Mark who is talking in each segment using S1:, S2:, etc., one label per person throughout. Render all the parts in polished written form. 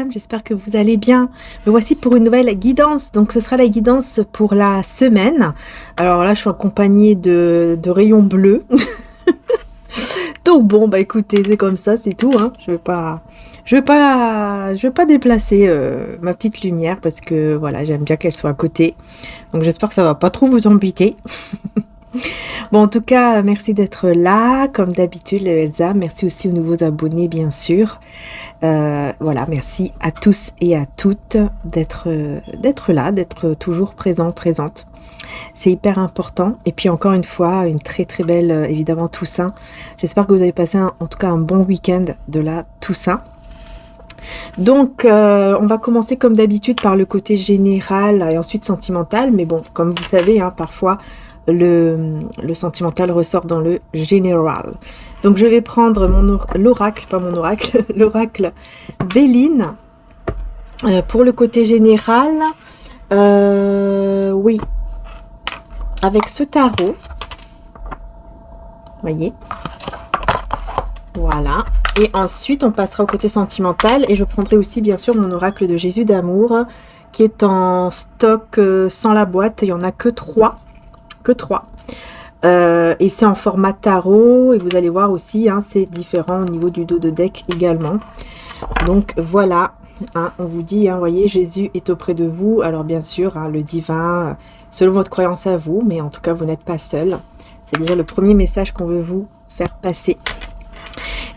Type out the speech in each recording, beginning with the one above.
S1: âmes, j'espère que vous allez bien. Me voici pour une nouvelle guidance, donc ce sera la guidance pour la semaine. Alors là, je suis accompagnée de rayons bleus. Donc bon, bah écoutez, c'est comme ça, c'est tout, hein. Je vais pas déplacer ma petite lumière parce que voilà, j'aime bien qu'elle soit à côté. Donc j'espère que ça va pas trop vous embêter. Bon, en tout cas, merci d'être là, comme d'habitude, les belles âmes. Merci aussi aux nouveaux abonnés, bien sûr. Voilà, merci à tous et à toutes d'être là, d'être toujours présente. C'est hyper important. Et puis encore une fois, une très très belle, évidemment, Toussaint. J'espère que vous avez passé en tout cas un bon week-end de la Toussaint. Donc, on va commencer comme d'habitude par le côté général et ensuite sentimental. Mais bon, comme vous savez, hein, parfois, le sentimental ressort dans le général. Donc, je vais prendre l'oracle, pas mon oracle, l'oracle Béline. Pour le côté général, oui, avec ce tarot, voyez, voilà. Et ensuite, on passera au côté sentimental et je prendrai aussi, bien sûr, mon oracle de Jésus d'amour qui est en stock sans la boîte. Il n'y en a que 3. Et c'est en format tarot. Et vous allez voir aussi, hein, c'est différent au niveau du dos de deck également. Donc, voilà. Hein, on vous dit, hein, voyez, Jésus est auprès de vous. Alors, bien sûr, hein, le divin, selon votre croyance à vous. Mais en tout cas, vous n'êtes pas seul. C'est déjà le premier message qu'on veut vous faire passer.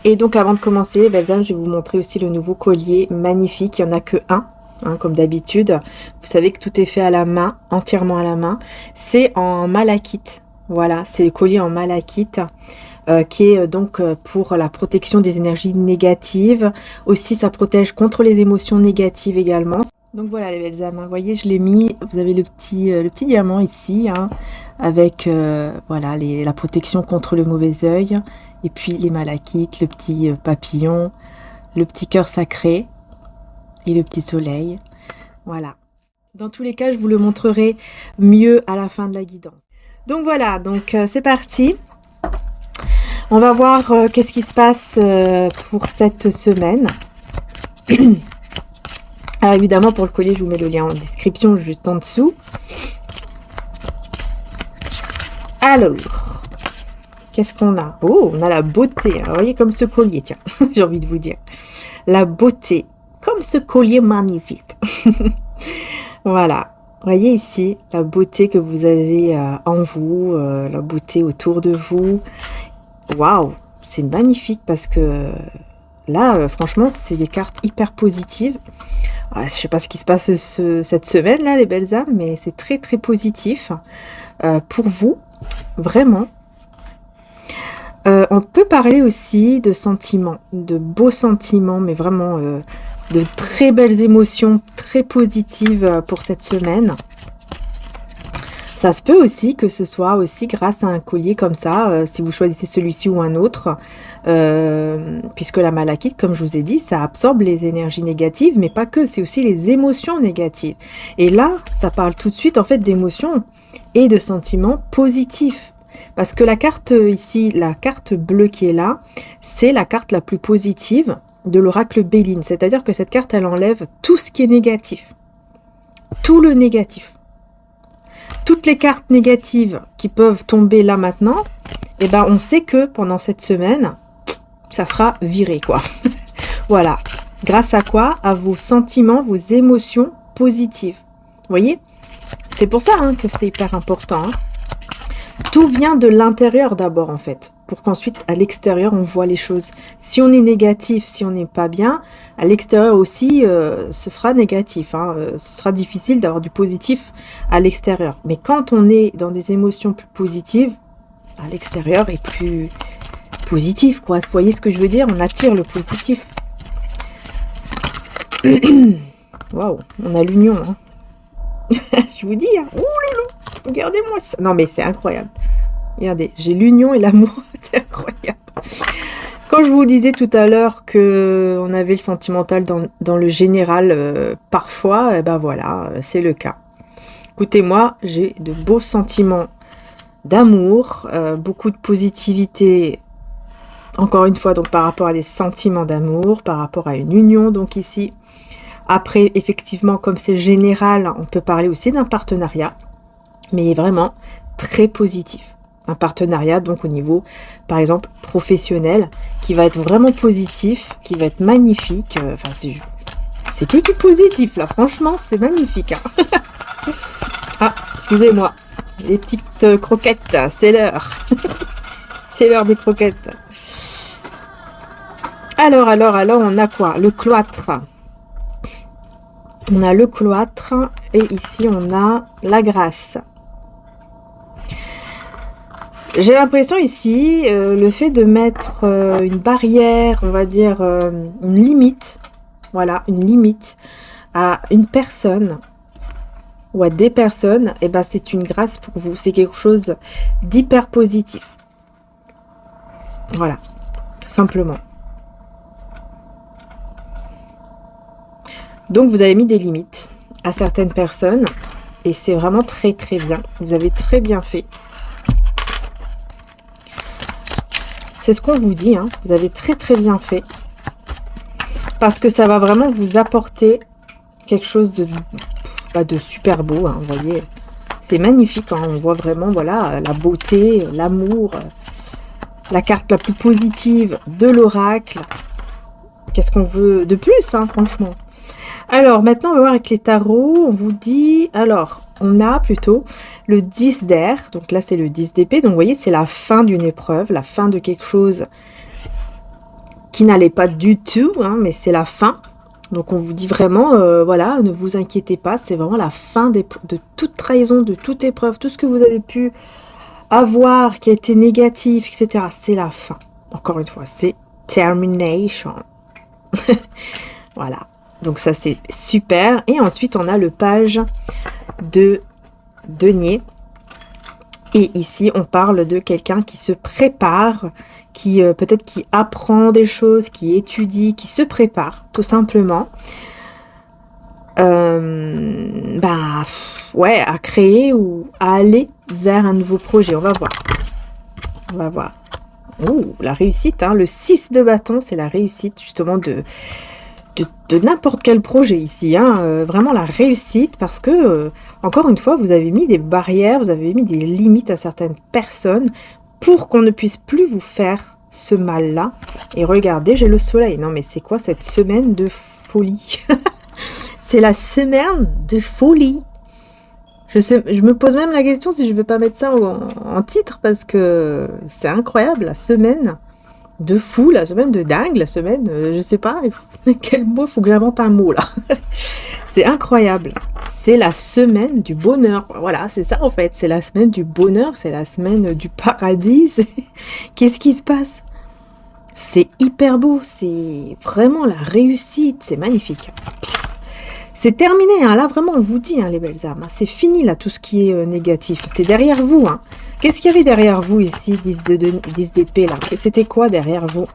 S1: Et donc avant de commencer, belles âmes, je vais vous montrer aussi le nouveau collier magnifique. Il n'y en a que un, hein, comme d'habitude. Vous savez que tout est fait à la main, entièrement à la main. C'est en malachite. Voilà, c'est le collier en malachite qui est donc pour la protection des énergies négatives. Aussi, ça protège contre les émotions négatives également. Donc voilà les belles âmes, hein. Vous voyez, je l'ai mis. Vous avez le petit diamant ici, hein, avec voilà la protection contre le mauvais œil. Et puis les malachites, le petit papillon, le petit cœur sacré et le petit soleil. Voilà. Dans tous les cas, je vous le montrerai mieux à la fin de la guidance. Donc voilà, donc c'est parti. On va voir qu'est-ce qui se passe pour cette semaine. Alors évidemment, pour le collier, je vous mets le lien en description juste en dessous. Alors... qu'est-ce qu'on a? Oh, on a la beauté. Alors, vous voyez, comme ce collier, tiens, j'ai envie de vous dire. La beauté, comme ce collier magnifique. Voilà. Vous voyez ici, la beauté que vous avez en vous, la beauté autour de vous. Waouh, c'est magnifique parce que là, franchement, c'est des cartes hyper positives. Je ne sais pas ce qui se passe cette semaine-là, les belles âmes, mais c'est très, très positif pour vous, vraiment. On peut parler aussi de sentiments, de beaux sentiments, mais vraiment de très belles émotions, très positives pour cette semaine. Ça se peut aussi que ce soit aussi grâce à un collier comme ça, si vous choisissez celui-ci ou un autre, puisque la malachite, comme je vous ai dit, ça absorbe les énergies négatives, mais pas que, c'est aussi les émotions négatives. Et là, ça parle tout de suite en fait d'émotions et de sentiments positifs. Parce que la carte ici, la carte bleue qui est là, c'est la carte la plus positive de l'oracle Béline. C'est-à-dire que cette carte, elle enlève tout ce qui est négatif. Tout le négatif. Toutes les cartes négatives qui peuvent tomber là maintenant, eh ben on sait que pendant cette semaine, ça sera viré, quoi. Voilà. Grâce à quoi? À vos sentiments, vos émotions positives. Vous voyez? C'est pour ça hein, que c'est hyper important, hein. Tout vient de l'intérieur d'abord en fait, pour qu'ensuite à l'extérieur on voit les choses. Si on est négatif, si on n'est pas bien, à l'extérieur aussi ce sera négatif, hein. Ce sera difficile d'avoir du positif à l'extérieur. Mais quand on est dans des émotions plus positives, à l'extérieur est plus positif, quoi. Vous voyez ce que je veux dire? On attire le positif. Waouh, on a l'union, hein. Je vous dis, hein. Ouh loulou. Regardez-moi ça. Non, mais c'est incroyable. Regardez, j'ai l'union et l'amour. C'est incroyable. Quand je vous disais tout à l'heure qu'on avait le sentimental dans le général parfois, eh ben voilà, c'est le cas. Écoutez-moi, j'ai de beaux sentiments d'amour, beaucoup de positivité, encore une fois, donc par rapport à des sentiments d'amour, par rapport à une union, donc ici. Après, effectivement, comme c'est général, on peut parler aussi d'un partenariat, mais vraiment très positif. Un partenariat, donc au niveau, par exemple, professionnel, qui va être vraiment positif, qui va être magnifique. Enfin, c'est que du positif, là. Franchement, c'est magnifique. Hein. Ah, excusez-moi. Les petites croquettes, c'est l'heure. C'est l'heure des croquettes. Alors, on a quoi? Le cloître. On a le cloître et ici, on a la grâce. J'ai l'impression ici, le fait de mettre une barrière, on va dire une limite, voilà, une limite à une personne ou à des personnes, et ben c'est une grâce pour vous. C'est quelque chose d'hyper positif. Voilà, tout simplement. Donc vous avez mis des limites à certaines personnes et c'est vraiment très très bien. Vous avez très bien fait. C'est ce qu'on vous dit, hein. Vous avez très très bien fait. Parce que ça va vraiment vous apporter quelque chose de super beau, hein, vous voyez. C'est magnifique, hein. On voit vraiment, voilà, la beauté, l'amour, la carte la plus positive de l'oracle. Qu'est-ce qu'on veut de plus, hein, franchement. Alors, maintenant, on va voir avec les tarots. On vous dit... Alors, on a plutôt le 10 d'air. Donc là, c'est le 10 d'épée. Donc, vous voyez, c'est la fin d'une épreuve, la fin de quelque chose qui n'allait pas du tout, hein, mais c'est la fin. Donc, on vous dit vraiment, voilà, ne vous inquiétez pas. C'est vraiment la fin de toute trahison, de toute épreuve. Tout ce que vous avez pu avoir qui a été négatif, etc. C'est la fin. Encore une fois, c'est termination. Voilà. Donc ça, c'est super. Et ensuite, on a le page de denier. Et ici, on parle de quelqu'un qui se prépare, qui peut-être qui apprend des choses, qui étudie, qui se prépare, tout simplement. Ouais, à créer ou à aller vers un nouveau projet. On va voir. On va voir. Ouh, la réussite, hein. Le 6 de bâton, c'est la réussite, justement, de n'importe quel projet ici, hein, vraiment la réussite, parce que, encore une fois, vous avez mis des barrières, vous avez mis des limites à certaines personnes pour qu'on ne puisse plus vous faire ce mal-là. Et regardez, j'ai le soleil. Non, mais c'est quoi cette semaine de folie? C'est la semaine de folie. Je me pose même la question si je ne vais pas mettre ça en titre, parce que c'est incroyable, la semaine de fou, la semaine de dingue, la semaine, je sais pas, quel mot, il faut que j'invente un mot là. C'est incroyable. C'est la semaine du bonheur. Voilà, c'est ça en fait. C'est la semaine du bonheur, c'est la semaine du paradis. Qu'est-ce qui se passe? C'est hyper beau, c'est vraiment la réussite, c'est magnifique. C'est terminé, hein. Là vraiment on vous dit, hein, les belles âmes, hein. C'est fini là tout ce qui est négatif. C'est derrière vous, hein. Qu'est-ce qu'il y avait derrière vous ici, 10 d'épée là? C'était quoi derrière vous?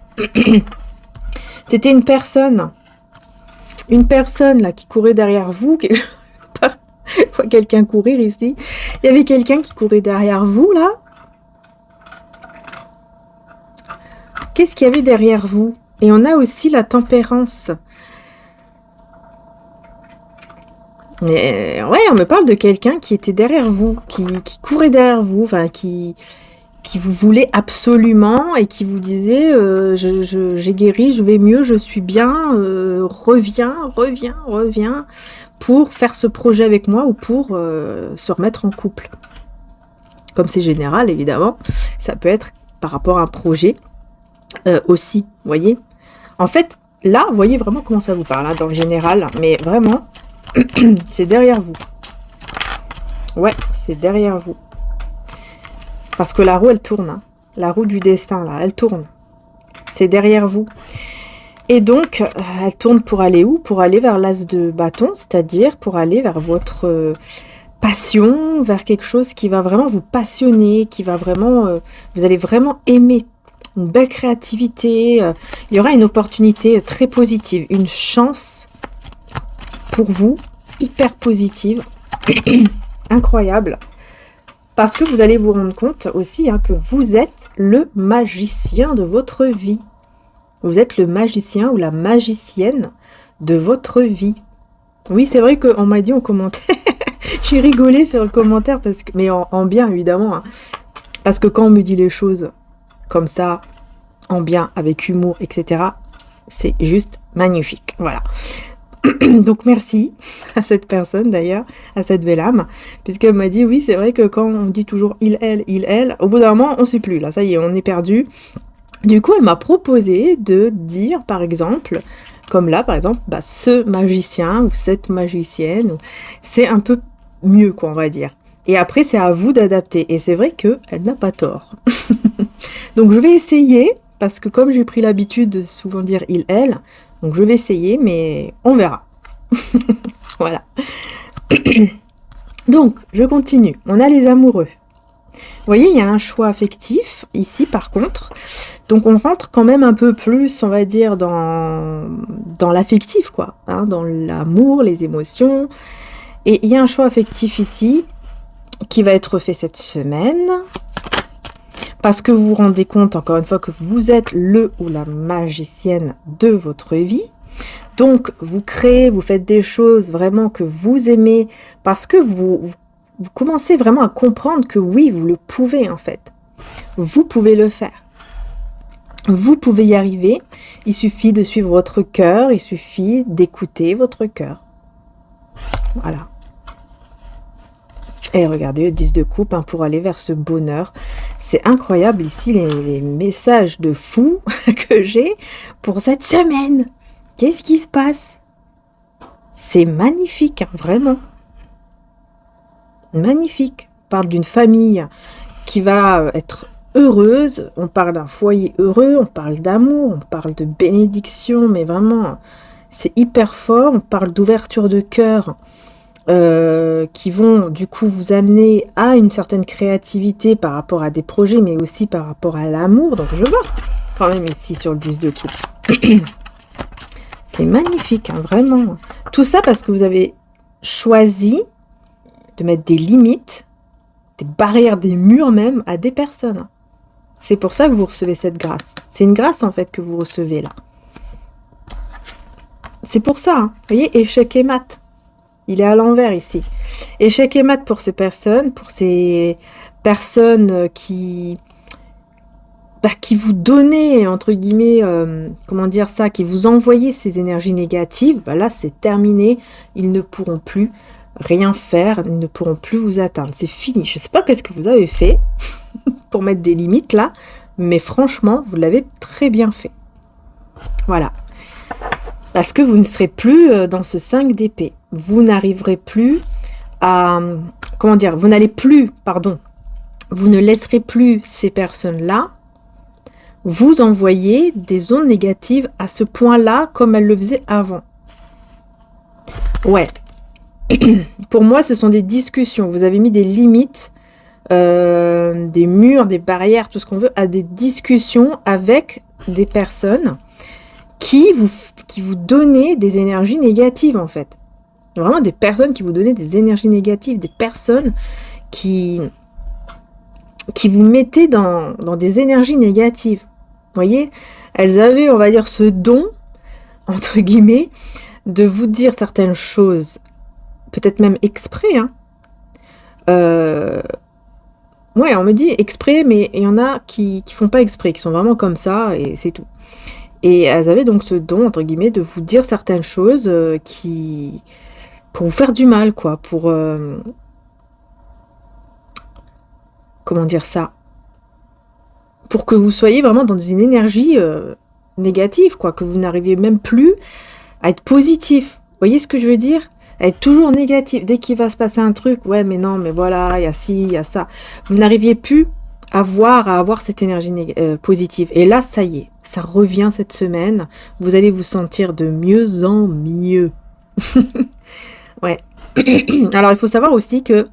S1: C'était une personne là qui courait derrière vous. Je vois quelqu'un courir ici. Il y avait quelqu'un qui courait derrière vous là. Qu'est-ce qu'il y avait derrière vous? Et on a aussi la tempérance. Mais ouais, on me parle de quelqu'un qui était derrière vous, qui courait derrière vous, enfin qui vous voulait absolument et qui vous disait j'ai guéri, je vais mieux, je suis bien, reviens pour faire ce projet avec moi ou pour se remettre en couple. Comme c'est général, évidemment, ça peut être par rapport à un projet aussi, vous voyez. En fait, là, vous voyez vraiment comment ça vous parle, hein, dans le général, mais vraiment... C'est derrière vous. Ouais, c'est derrière vous. Parce que la roue, elle tourne. Hein. La roue du destin, là, elle tourne. C'est derrière vous. Et donc, elle tourne pour aller où? Pour aller vers l'as de bâton, c'est-à-dire pour aller vers votre passion, vers quelque chose qui va vraiment vous passionner, qui va vraiment... vous allez vraiment aimer. Une belle créativité. Il y aura une opportunité très positive. Une chance... pour vous, hyper positive, incroyable, parce que vous allez vous rendre compte aussi, hein, que vous êtes le magicien de votre vie. Vous êtes le magicien ou la magicienne de votre vie. Oui, c'est vrai qu'on m'a dit en commentaire, j'ai rigolé sur le commentaire, parce que, mais en bien évidemment, hein. Parce que quand on me dit les choses comme ça, en bien, avec humour, etc., c'est juste magnifique. Voilà. Donc merci à cette personne d'ailleurs, à cette belle âme, puisqu'elle m'a dit oui, c'est vrai que quand on dit toujours il, elle, au bout d'un moment, on sait plus. Là, ça y est, on est perdu. Du coup, elle m'a proposé de dire, par exemple, comme là, par exemple, bah, ce magicien ou cette magicienne, c'est un peu mieux, quoi, on va dire. Et après, c'est à vous d'adapter. Et c'est vrai qu'elle n'a pas tort. Donc, je vais essayer, parce que comme j'ai pris l'habitude de souvent dire il, elle, donc je vais essayer, mais on verra. Voilà. Donc, je continue. On a les amoureux. Vous voyez, il y a un choix affectif, ici, par contre. Donc, on rentre quand même un peu plus, on va dire, dans l'affectif, quoi. Hein, dans l'amour, les émotions. Et il y a un choix affectif ici, qui va être fait cette semaine. Parce que vous vous rendez compte, encore une fois, que vous êtes le ou la magicienne de votre vie. Donc, vous créez, vous faites des choses vraiment que vous aimez, parce que vous commencez vraiment à comprendre que oui, vous le pouvez en fait. Vous pouvez le faire. Vous pouvez y arriver. Il suffit de suivre votre cœur, il suffit d'écouter votre cœur. Voilà. Et regardez le 10 de coupe, hein, pour aller vers ce bonheur. C'est incroyable ici les messages de fou que j'ai pour cette semaine. Qu'est-ce qui se passe? C'est magnifique, hein, vraiment. Magnifique. On parle d'une famille qui va être heureuse. On parle d'un foyer heureux. On parle d'amour. On parle de bénédiction. Mais vraiment, c'est hyper fort. On parle d'ouverture de cœur. Qui vont du coup vous amener à une certaine créativité par rapport à des projets, mais aussi par rapport à l'amour. Donc je vois quand même ici sur le 10 de coupe. C'est magnifique, hein, vraiment. Tout ça parce que vous avez choisi de mettre des limites, des barrières, des murs même à des personnes. C'est pour ça que vous recevez cette grâce. C'est une grâce en fait que vous recevez là. C'est pour ça, hein. Vous voyez, échec et mat. Il est à l'envers ici. Échec et mat pour ces personnes qui vous donnaient, entre guillemets, comment dire ça, qui vous envoyaient ces énergies négatives, bah là c'est terminé. Ils ne pourront plus rien faire, ils ne pourront plus vous atteindre. C'est fini. Je ne sais pas qu'est-ce que vous avez fait pour mettre des limites là, mais franchement, vous l'avez très bien fait. Voilà. Parce que vous ne serez plus dans ce 5 d'épée. Vous n'arriverez plus à... Comment dire? Vous n'allez plus, pardon. Vous ne laisserez plus ces personnes-là vous envoyer des ondes négatives à ce point-là comme elles le faisaient avant. Ouais. Pour moi, ce sont des discussions. Vous avez mis des limites, des murs, des barrières, tout ce qu'on veut, à des discussions avec des personnes qui vous donnaient des énergies négatives, en fait. Vraiment des personnes qui vous donnaient des énergies négatives, des personnes qui vous mettaient dans des énergies négatives. Vous voyez, elles avaient, on va dire, ce don, entre guillemets, de vous dire certaines choses, peut-être même exprès, hein. Ouais, on me dit exprès, mais il y en a qui font pas exprès, qui sont vraiment comme ça, et c'est tout. Et elles avaient donc ce don, entre guillemets, de vous dire certaines choses pour vous faire du mal, quoi, pour... comment dire ça? Pour que vous soyez vraiment dans une énergie négative, quoi, que vous n'arriviez même plus à être positif. Vous voyez ce que je veux dire? À être toujours négatif. Dès qu'il va se passer un truc, ouais, mais non, mais voilà, il y a ci, il y a ça. Vous n'arriviez plus à avoir cette énergie positive. Et là, ça y est, ça revient cette semaine. Vous allez vous sentir de mieux en mieux. Ouais. Alors, il faut savoir aussi que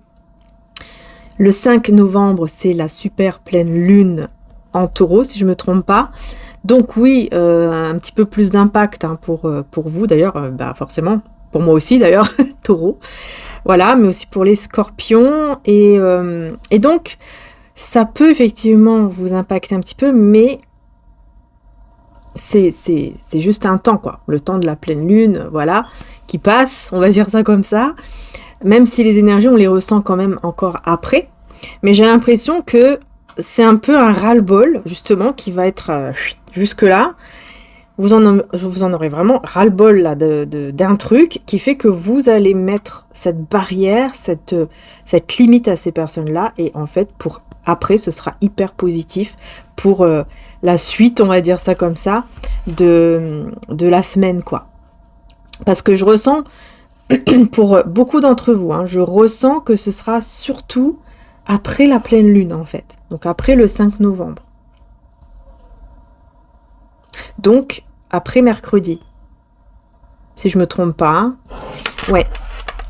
S1: le 5 novembre, c'est la super pleine lune en taureau, si je ne me trompe pas. Donc oui, un petit peu plus d'impact, hein, pour vous, d'ailleurs, forcément, pour moi aussi, d'ailleurs, taureau. Voilà, mais aussi pour les scorpions. Et donc, ça peut effectivement vous impacter un petit peu, mais c'est juste un temps, quoi. Le temps de la pleine lune, voilà, qui passe, on va dire ça comme ça. Même si les énergies, on les ressent quand même encore après. Mais j'ai l'impression que c'est un peu un ras-le-bol, justement, qui va être jusque-là. Vous en aurez vraiment ras-le-bol là, d'un truc qui fait que vous allez mettre cette barrière, cette limite à ces personnes-là. Et en fait, pour après, ce sera hyper positif pour la suite, on va dire ça comme ça, de la semaine, quoi. Parce que je ressens, pour beaucoup d'entre vous, hein, je ressens que ce sera surtout après la pleine lune, en fait. Donc après le 5 novembre. Donc, après mercredi. Si je me trompe pas. Hein. Ouais.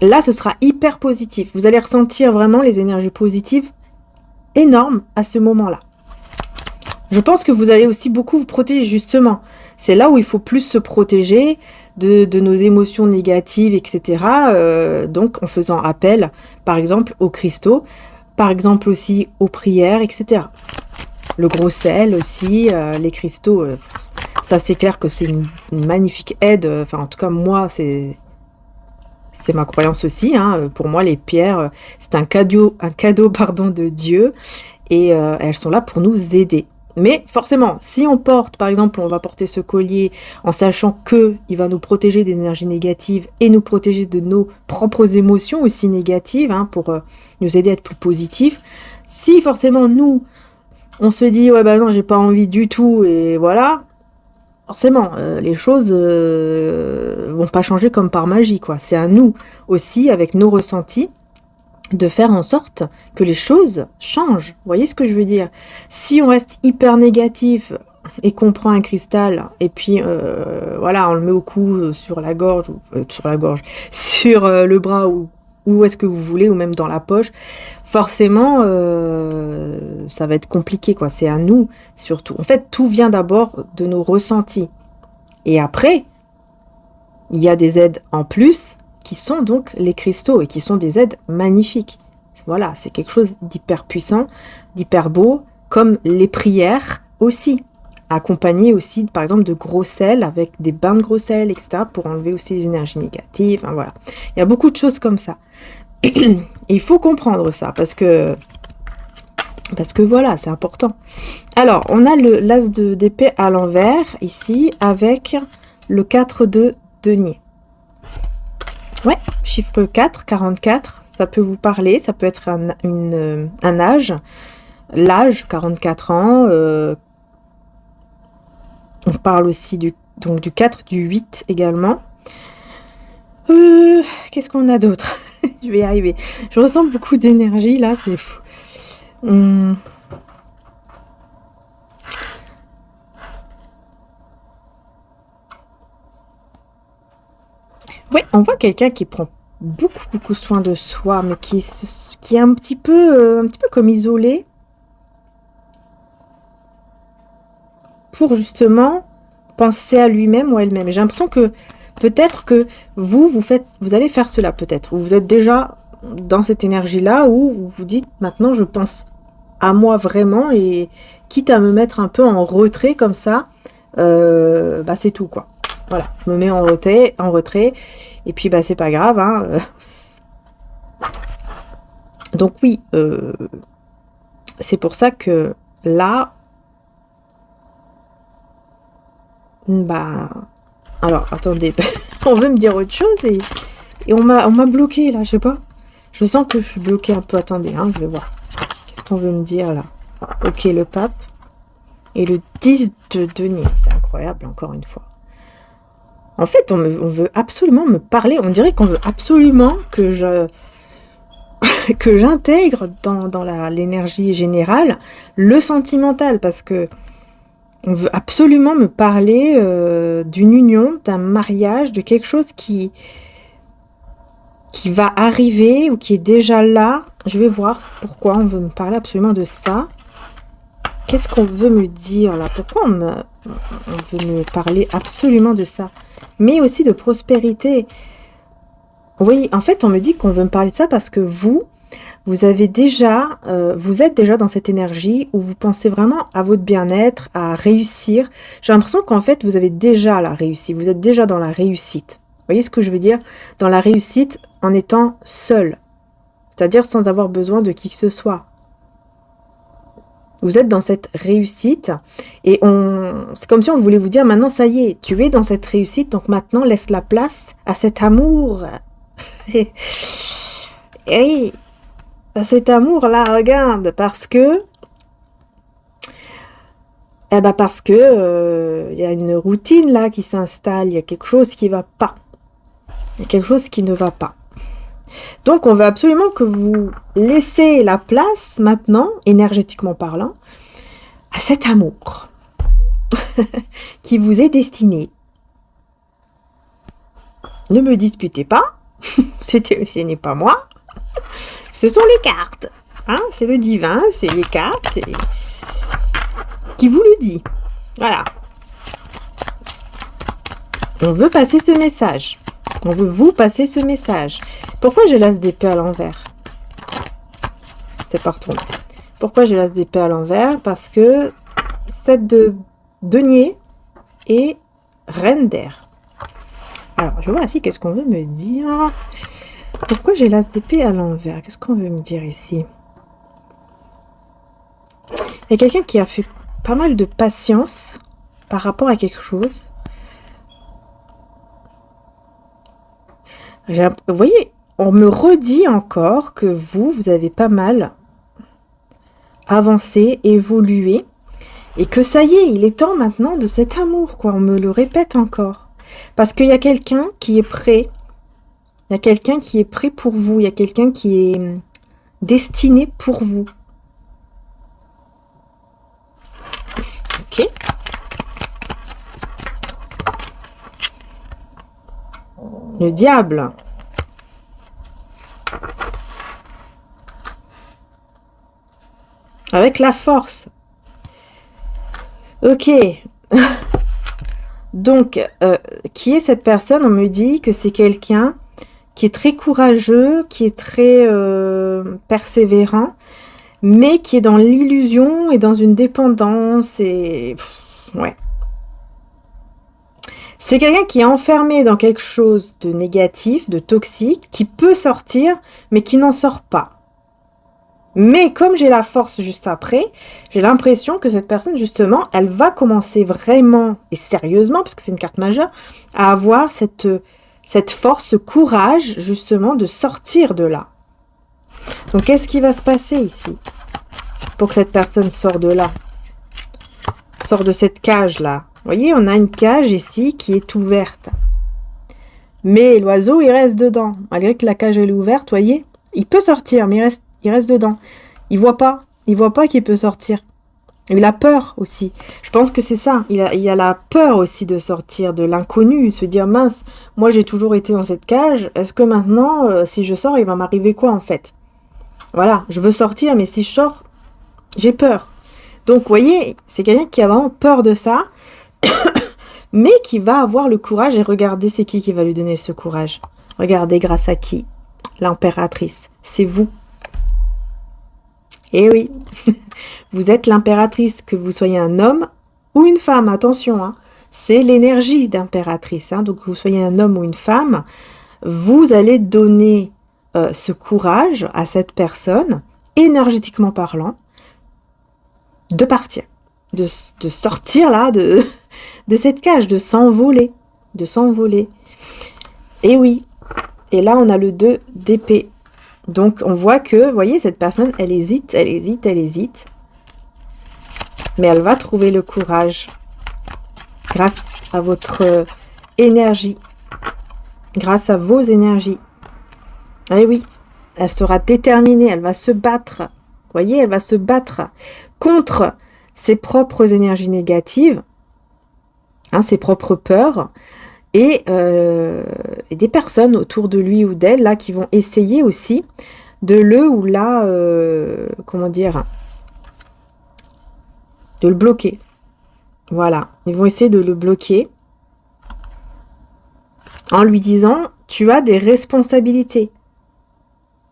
S1: Là, ce sera hyper positif. Vous allez ressentir vraiment les énergies positives énormes à ce moment-là. Je pense que vous allez aussi beaucoup vous protéger, justement. C'est là où il faut plus se protéger de nos émotions négatives, etc. Donc, en faisant appel, par exemple, aux cristaux, par exemple aussi aux prières, etc. Le gros sel aussi, les cristaux, ça c'est clair que c'est une magnifique aide. Enfin, en tout cas, moi, c'est ma croyance aussi. Hein. Pour moi, les pierres, c'est un cadeau pardon, de Dieu. Et elles sont là pour nous aider. Mais forcément, si on porte, par exemple, on va porter ce collier en sachant qu'il va nous protéger des énergies négatives et nous protéger de nos propres émotions aussi négatives, hein, pour nous aider à être plus positifs. Si forcément, nous, on se dit, ouais, bah non, j'ai pas envie du tout, et voilà, forcément, les choses vont pas changer comme par magie, quoi. C'est à nous aussi, avec nos ressentis, de faire en sorte que les choses changent. Vous voyez ce que je veux dire? Si on reste hyper négatif et qu'on prend un cristal et puis voilà, on le met au cou, sur la gorge, sur le bras ou où est-ce que vous voulez, ou même dans la poche, forcément ça va être compliqué, quoi. C'est à nous surtout. En fait, tout vient d'abord de nos ressentis. Et après, il y a des aides en plus qui sont donc les cristaux et qui sont des aides magnifiques. Voilà, c'est quelque chose d'hyper puissant, d'hyper beau, comme les prières aussi, accompagnées aussi, par exemple, de gros sel, avec des bains de gros sel, etc., pour enlever aussi les énergies négatives, hein, voilà. Il y a beaucoup de choses comme ça. Il faut comprendre ça, parce que voilà, c'est important. Alors, on a l'as d'épée à l'envers, ici, avec le 4 de denier. Ouais, chiffre 4, 44, ça peut vous parler, ça peut être un âge, l'âge, 44 ans, on parle aussi du 4, du 8 également. Qu'est-ce qu'on a d'autre? Je vais y arriver. Je ressens beaucoup d'énergie, là, c'est fou. Ouais, on voit quelqu'un qui prend beaucoup soin de soi, mais qui est un petit peu comme isolé, pour justement penser à lui-même ou à elle-même. J'ai l'impression que peut-être que vous allez faire cela, peut-être. Vous êtes déjà dans cette énergie-là où vous vous dites, maintenant je pense à moi vraiment, et quitte à me mettre un peu en retrait comme ça, bah c'est tout, quoi. Voilà, je me mets en retrait, et puis bah c'est pas grave, hein. Donc oui, c'est pour ça que là, bah, alors attendez, on veut me dire autre chose et on m'a bloqué là, je sais pas. Je sens que je suis bloquée un peu. Attendez, hein, je vais voir. Qu'est-ce qu'on veut me dire là? Ok, le pape et le 10 de denier, c'est incroyable encore une fois. En fait, on veut absolument me parler. On dirait qu'on veut absolument que j'intègre dans l'énergie générale le sentimental, parce que on veut absolument me parler d'une union, d'un mariage, de quelque chose qui va arriver ou qui est déjà là. Je vais voir pourquoi on veut me parler absolument de ça. Qu'est-ce qu'on veut me dire là? Pourquoi on veut me parler absolument de ça? Mais aussi de prospérité. Oui, en fait, on me dit qu'on veut me parler de ça parce que vous vous êtes déjà dans cette énergie où vous pensez vraiment à votre bien-être, à réussir. J'ai l'impression qu'en fait, vous avez déjà la réussite. Vous êtes déjà dans la réussite. Vous voyez ce que je veux dire? Dans la réussite en étant seul. C'est-à-dire sans avoir besoin de qui que ce soit. Vous êtes dans cette réussite et c'est comme si on voulait vous dire maintenant ça y est, tu es dans cette réussite, donc maintenant laisse la place à cet amour. Et oui, à cet amour-là, regarde, parce que il y a une routine là qui s'installe, il y a quelque chose qui va pas. Il y a quelque chose qui ne va pas. Donc, on veut absolument que vous laissez la place maintenant, énergétiquement parlant, à cet amour qui vous est destiné. Ne me disputez pas, ce n'est pas moi, ce sont les cartes. Hein, c'est le divin, c'est les cartes, c'est qui vous le dit. Voilà. On veut passer ce message. On veut vous passer ce message. Pourquoi j'ai l'as d'épée à l'envers? C'est pas retourné. Pourquoi j'ai l'as d'épée à l'envers? Parce que 7 de denier et reine d'air. Alors, je vais voir ici, qu'est-ce qu'on veut me dire? Pourquoi j'ai l'as d'épée à l'envers? Qu'est-ce qu'on veut me dire ici? Il y a quelqu'un qui a fait pas mal de patience par rapport à quelque chose. Vous voyez, on me redit encore que vous avez pas mal avancé, évolué, et que ça y est, il est temps maintenant de cet amour, quoi. On me le répète encore. Parce qu'il y a quelqu'un qui est prêt. Il y a quelqu'un qui est prêt pour vous. Il y a quelqu'un qui est destiné pour vous. Ok. Le diable. Avec la force. Ok. Donc, qui est cette personne? On me dit que c'est quelqu'un qui est très courageux, qui est très persévérant, mais qui est dans l'illusion et dans une dépendance et... ouais. C'est quelqu'un qui est enfermé dans quelque chose de négatif, de toxique, qui peut sortir, mais qui n'en sort pas. Mais comme j'ai la force juste après, j'ai l'impression que cette personne, justement, elle va commencer vraiment, et sérieusement, parce que c'est une carte majeure, à avoir cette force, ce courage, justement, de sortir de là. Donc, qu'est-ce qui va se passer ici pour que cette personne sorte de là? Sort de cette cage-là. Vous voyez, on a une cage ici qui est ouverte. Mais l'oiseau, il reste dedans. Malgré que la cage, elle est ouverte, vous voyez, il peut sortir, mais il reste dedans. Il voit pas qu'il peut sortir. Il a peur aussi. Je pense que c'est ça. Il y a la peur aussi de sortir de l'inconnu. Se dire, mince, moi j'ai toujours été dans cette cage. Est-ce que maintenant, si je sors, il va m'arriver quoi en fait? Voilà, je veux sortir, mais si je sors, j'ai peur. Donc, vous voyez, c'est quelqu'un qui a vraiment peur de ça, mais qui va avoir le courage. Et regardez, c'est qui va lui donner ce courage? Regardez, grâce à qui? L'impératrice. C'est vous. Eh oui, vous êtes l'impératrice, que vous soyez un homme ou une femme, attention, hein. C'est l'énergie d'impératrice, hein. Donc que vous soyez un homme ou une femme, vous allez donner ce courage à cette personne, énergétiquement parlant, de partir, de sortir là, de cette cage, de s'envoler, Et oui, et là on a le 2 d'épée. Donc, on voit que, vous voyez, cette personne, elle hésite. Mais elle va trouver le courage grâce à votre énergie. Grâce à vos énergies. Eh oui, elle sera déterminée, elle va se battre. Vous voyez, elle va se battre contre ses propres énergies négatives, hein, ses propres peurs. Et des personnes autour de lui ou d'elle là qui vont essayer aussi de le ou la de le bloquer. Voilà, ils vont essayer de le bloquer en lui disant tu as des responsabilités.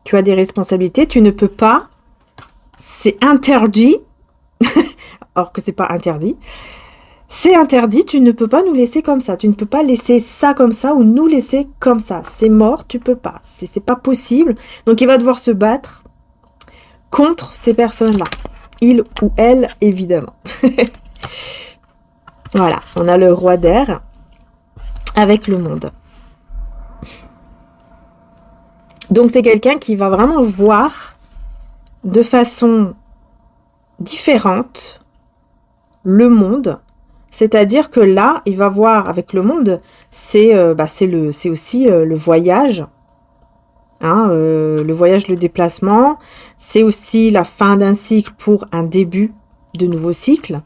S1: tu as des responsabilités, tu ne peux pas, c'est interdit, alors que c'est pas interdit, c'est interdit, tu ne peux pas nous laisser comme ça, tu ne peux pas laisser ça comme ça ou nous laisser comme ça, c'est mort, tu peux pas, c'est pas possible. Donc il va devoir se battre contre ces personnes-là, il ou elle évidemment. Voilà, on a le roi d'air avec le monde. Donc c'est quelqu'un qui va vraiment voir de façon différente le monde. C'est-à-dire que là, il va voir avec le monde, c'est aussi le voyage. Hein, le voyage, le déplacement. C'est aussi la fin d'un cycle pour un début de nouveau cycle.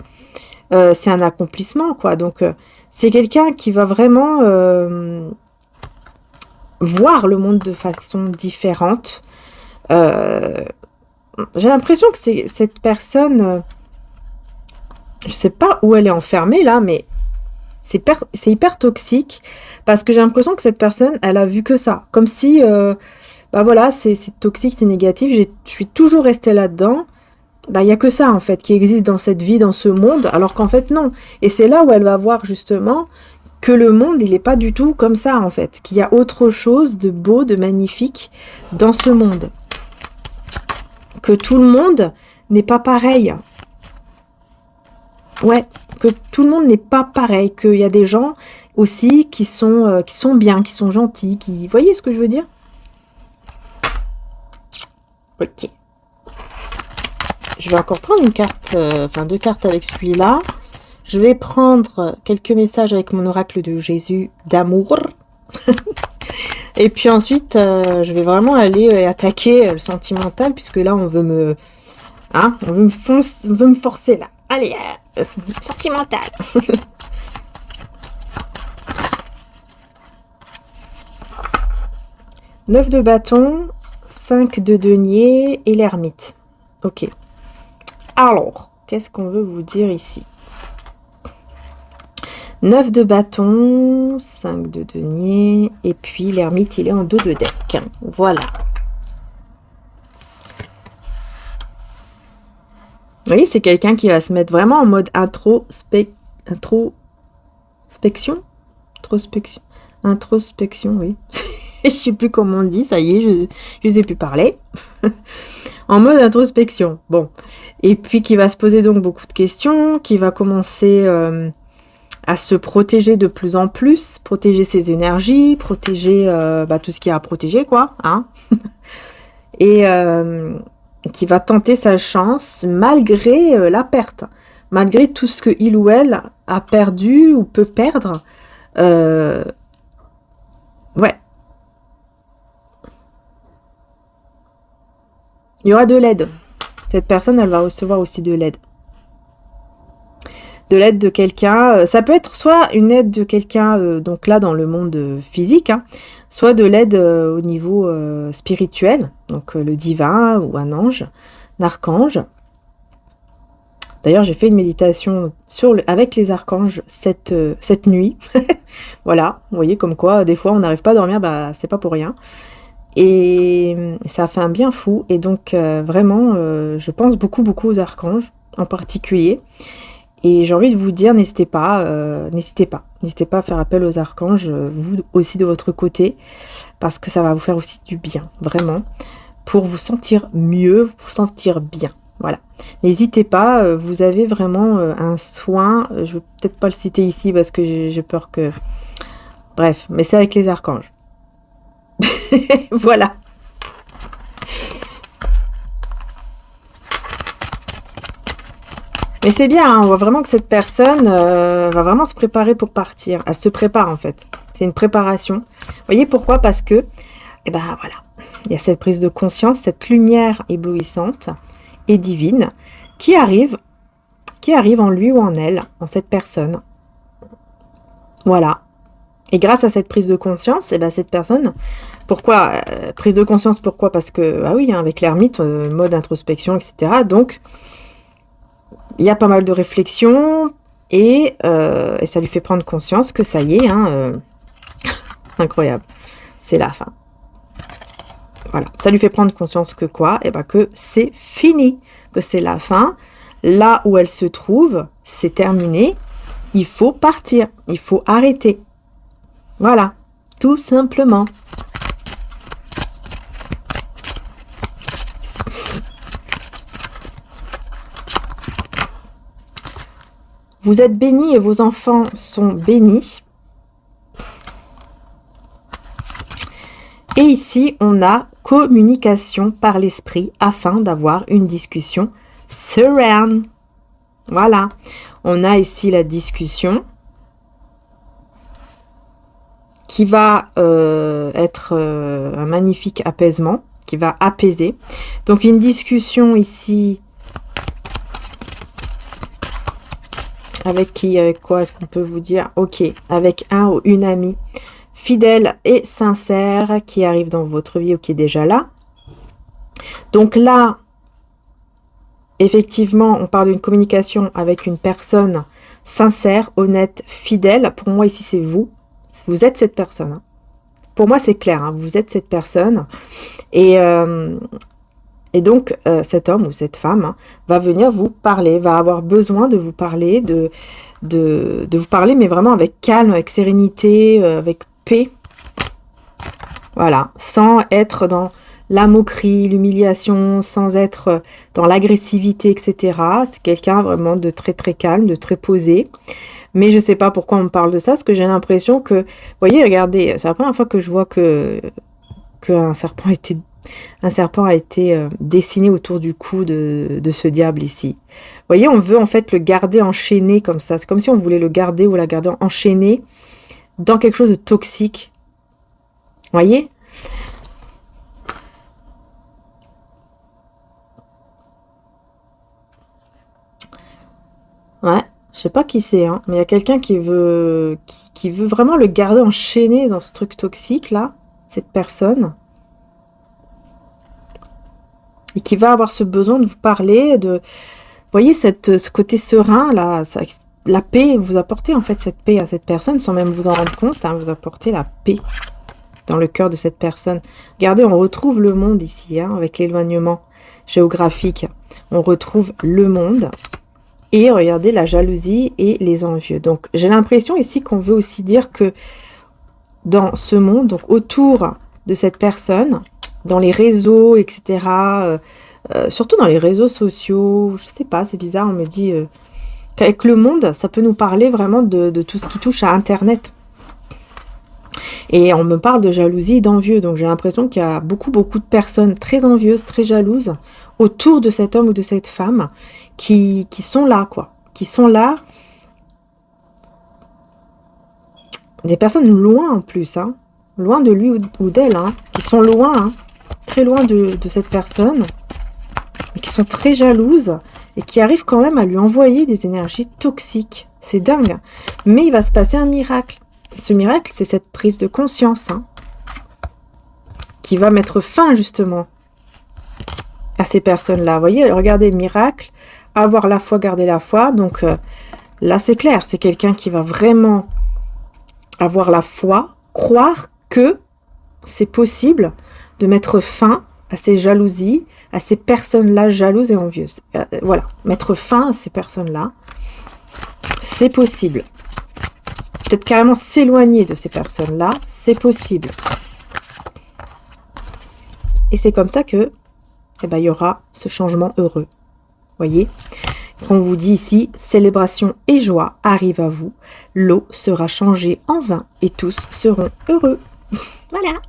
S1: C'est un accomplissement, quoi. Donc, c'est quelqu'un qui va vraiment voir le monde de façon différente. J'ai l'impression que c'est cette personne... je sais pas où elle est enfermée, là, mais c'est hyper toxique. Parce que j'ai l'impression que cette personne, elle a vu que ça. Comme si, voilà, c'est toxique, c'est négatif. Je suis toujours restée là-dedans. Il n'y a que ça, en fait, qui existe dans cette vie, dans ce monde, alors qu'en fait, non. Et c'est là où elle va voir, justement, que le monde, il n'est pas du tout comme ça, en fait. Qu'il y a autre chose de beau, de magnifique dans ce monde. Que tout le monde n'est pas pareil. Ouais, que tout le monde n'est pas pareil. Qu'il y a des gens aussi qui sont bien, qui sont gentils, qui... Vous voyez ce que je veux dire? Ok. Je vais encore prendre une carte, deux cartes avec celui-là. Je vais prendre quelques messages avec mon oracle de Jésus d'amour. Et puis ensuite, je vais vraiment aller attaquer le sentimental, puisque là, on veut me... Hein, on veut me forcer, là. Allez, sentimental. 9 de bâton, 5 de denier et l'ermite. Ok. Alors, qu'est-ce qu'on veut vous dire ici? 9 de bâton, 5 de denier, et puis l'ermite, il est en dos de deck. Voilà. Vous voyez, c'est quelqu'un qui va se mettre vraiment en mode introspection, oui. Je sais plus comment on dit, ça y est, je sais plus parler. En mode introspection, bon. Et puis qui va se poser donc beaucoup de questions, qui va commencer à se protéger de plus en plus, protéger ses énergies, protéger tout ce qu'il y a à protéger, quoi. Hein. Et qui va tenter sa chance malgré la perte, malgré tout ce que il ou elle a perdu ou peut perdre. Ouais. Il y aura de l'aide. Cette personne, elle va recevoir aussi de l'aide. De l'aide de quelqu'un. Ça peut être soit une aide de quelqu'un, donc là dans le monde physique, hein, soit de l'aide au niveau spirituel, donc le divin ou un ange, un archange. D'ailleurs, j'ai fait une méditation avec les archanges cette nuit. Voilà, vous voyez comme quoi, des fois, on n'arrive pas à dormir, c'est pas pour rien. Et ça a fait un bien fou. Et donc, vraiment, je pense beaucoup aux archanges, en particulier. Et j'ai envie de vous dire, n'hésitez pas à faire appel aux archanges, vous aussi de votre côté, parce que ça va vous faire aussi du bien, vraiment, pour vous sentir mieux, vous sentir bien. Voilà. N'hésitez pas, vous avez vraiment un soin, je ne vais peut-être pas le citer ici parce que j'ai peur que... Bref, mais c'est avec les archanges. Voilà. Mais c'est bien, hein, on voit vraiment que cette personne va vraiment se préparer pour partir. Elle se prépare en fait. C'est une préparation. Vous voyez pourquoi? Parce que, voilà, il y a cette prise de conscience, cette lumière éblouissante et divine qui arrive en lui ou en elle, en cette personne. Voilà. Et grâce à cette prise de conscience, cette personne, pourquoi prise de conscience, pourquoi? Parce que, ah oui, hein, avec l'ermite, mode introspection, etc. Donc, il y a pas mal de réflexions et ça lui fait prendre conscience que ça y est, hein, incroyable, c'est la fin. Voilà, ça lui fait prendre conscience que quoi? Eh ben que c'est fini, que c'est la fin. Là où elle se trouve, c'est terminé. Il faut partir, il faut arrêter. Voilà, tout simplement. Vous êtes bénis et vos enfants sont bénis. Et ici, on a communication par l'esprit afin d'avoir une discussion sereine. Voilà. On a ici la discussion qui va être un magnifique apaisement, qui va apaiser. Donc, une discussion ici avec qui, avec quoi est-ce qu'on peut vous dire? Ok, avec un ou une amie fidèle et sincère qui arrive dans votre vie ou qui est déjà là. Donc là, effectivement, on parle d'une communication avec une personne sincère, honnête, fidèle. Pour moi, ici, c'est vous. Vous êtes cette personne. Pour moi, c'est clair. Hein, vous êtes cette personne. Et donc, cet homme ou cette femme va venir vous parler, va avoir besoin de vous parler, de vous parler, mais vraiment avec calme, avec sérénité, avec paix. Voilà, sans être dans la moquerie, l'humiliation, sans être dans l'agressivité, etc. C'est quelqu'un vraiment de très très calme, de très posé. Mais je ne sais pas pourquoi on me parle de ça, parce que j'ai l'impression que... Vous voyez, regardez, c'est la première fois que je vois qu'un serpent a été dessiné autour du cou de ce diable ici. Vous voyez, on veut en fait le garder enchaîné comme ça. C'est comme si on voulait le garder ou la garder enchaîné dans quelque chose de toxique. Vous voyez? Ouais, je sais pas qui c'est, hein, mais il y a quelqu'un qui veut vraiment le garder enchaîné dans ce truc toxique là, cette personne. Et qui va avoir ce besoin de vous parler, vous voyez, ce côté serein, là, la paix, vous apportez en fait cette paix à cette personne, sans même vous en rendre compte, hein, vous apportez la paix dans le cœur de cette personne. Regardez, on retrouve le monde ici, hein, avec l'éloignement géographique. On retrouve le monde. Et regardez la jalousie et les envieux. Donc, j'ai l'impression ici qu'on veut aussi dire que dans ce monde, donc autour de cette personne, dans les réseaux, etc., surtout dans les réseaux sociaux, je sais pas, c'est bizarre, on me dit qu'avec le monde, ça peut nous parler vraiment de tout ce qui touche à Internet. Et on me parle de jalousie et d'envieux, donc j'ai l'impression qu'il y a beaucoup de personnes très envieuses, très jalouses, autour de cet homme ou de cette femme, qui sont là, quoi. Qui sont là. Des personnes loin en plus, hein. Loin de lui ou d'elle, hein. Qui sont loin, hein. Très loin de cette personne, mais qui sont très jalouses et qui arrivent quand même à lui envoyer des énergies toxiques. C'est dingue. Mais il va se passer un miracle. Ce miracle, c'est cette prise de conscience, hein, qui va mettre fin justement à ces personnes-là. Vous voyez, regardez, miracle, avoir la foi, garder la foi. Donc là, c'est clair, c'est quelqu'un qui va vraiment avoir la foi, croire que c'est possible de mettre fin à ces jalousies, à ces personnes-là jalouses et envieuses. Voilà, mettre fin à ces personnes-là, c'est possible. Peut-être carrément s'éloigner de ces personnes-là, c'est possible. Et c'est comme ça que, eh ben, il y aura ce changement heureux. Voyez, on vous dit ici, célébration et joie arrivent à vous. L'eau sera changée en vin et tous seront heureux. Voilà.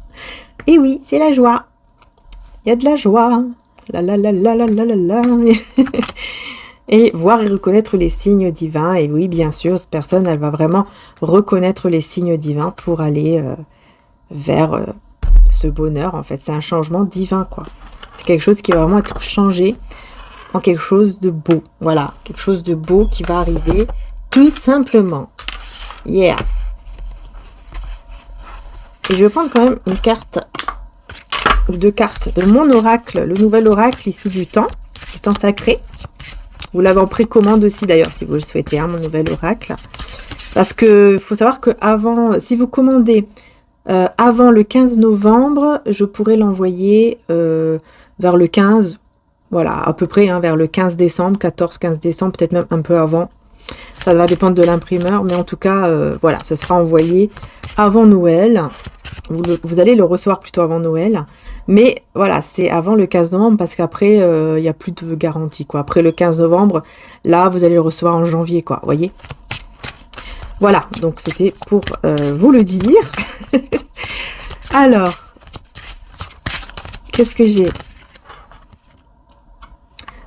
S1: Et oui, c'est la joie. Il y a de la joie. La la la la la la la la. Et voir et reconnaître les signes divins. Et oui, bien sûr, cette personne, elle va vraiment reconnaître les signes divins pour aller vers ce bonheur. En fait, c'est un changement divin, quoi. C'est quelque chose qui va vraiment être changé en quelque chose de beau. Voilà, quelque chose de beau qui va arriver tout simplement. Yeah. Et je vais prendre quand même une carte, ou deux cartes de mon oracle, le nouvel oracle ici du temps sacré. Vous l'avez en précommande aussi d'ailleurs si vous le souhaitez, hein, mon nouvel oracle. Parce que faut savoir que avant, si vous commandez Avant le 15 novembre, je pourrais l'envoyer vers le 15, voilà, à peu près, hein, vers le 15 décembre, 14-15 décembre, peut-être même un peu avant. Ça va dépendre de l'imprimeur, mais en tout cas, voilà, ce sera envoyé avant Noël. Vous allez le recevoir plutôt avant Noël. Mais voilà, c'est avant le 15 novembre parce qu'après, il n'y a plus de garantie, quoi. Après le 15 novembre, là, vous allez le recevoir en janvier, quoi. Vous voyez? Voilà, donc c'était pour vous le dire. Alors, qu'est-ce que j'ai?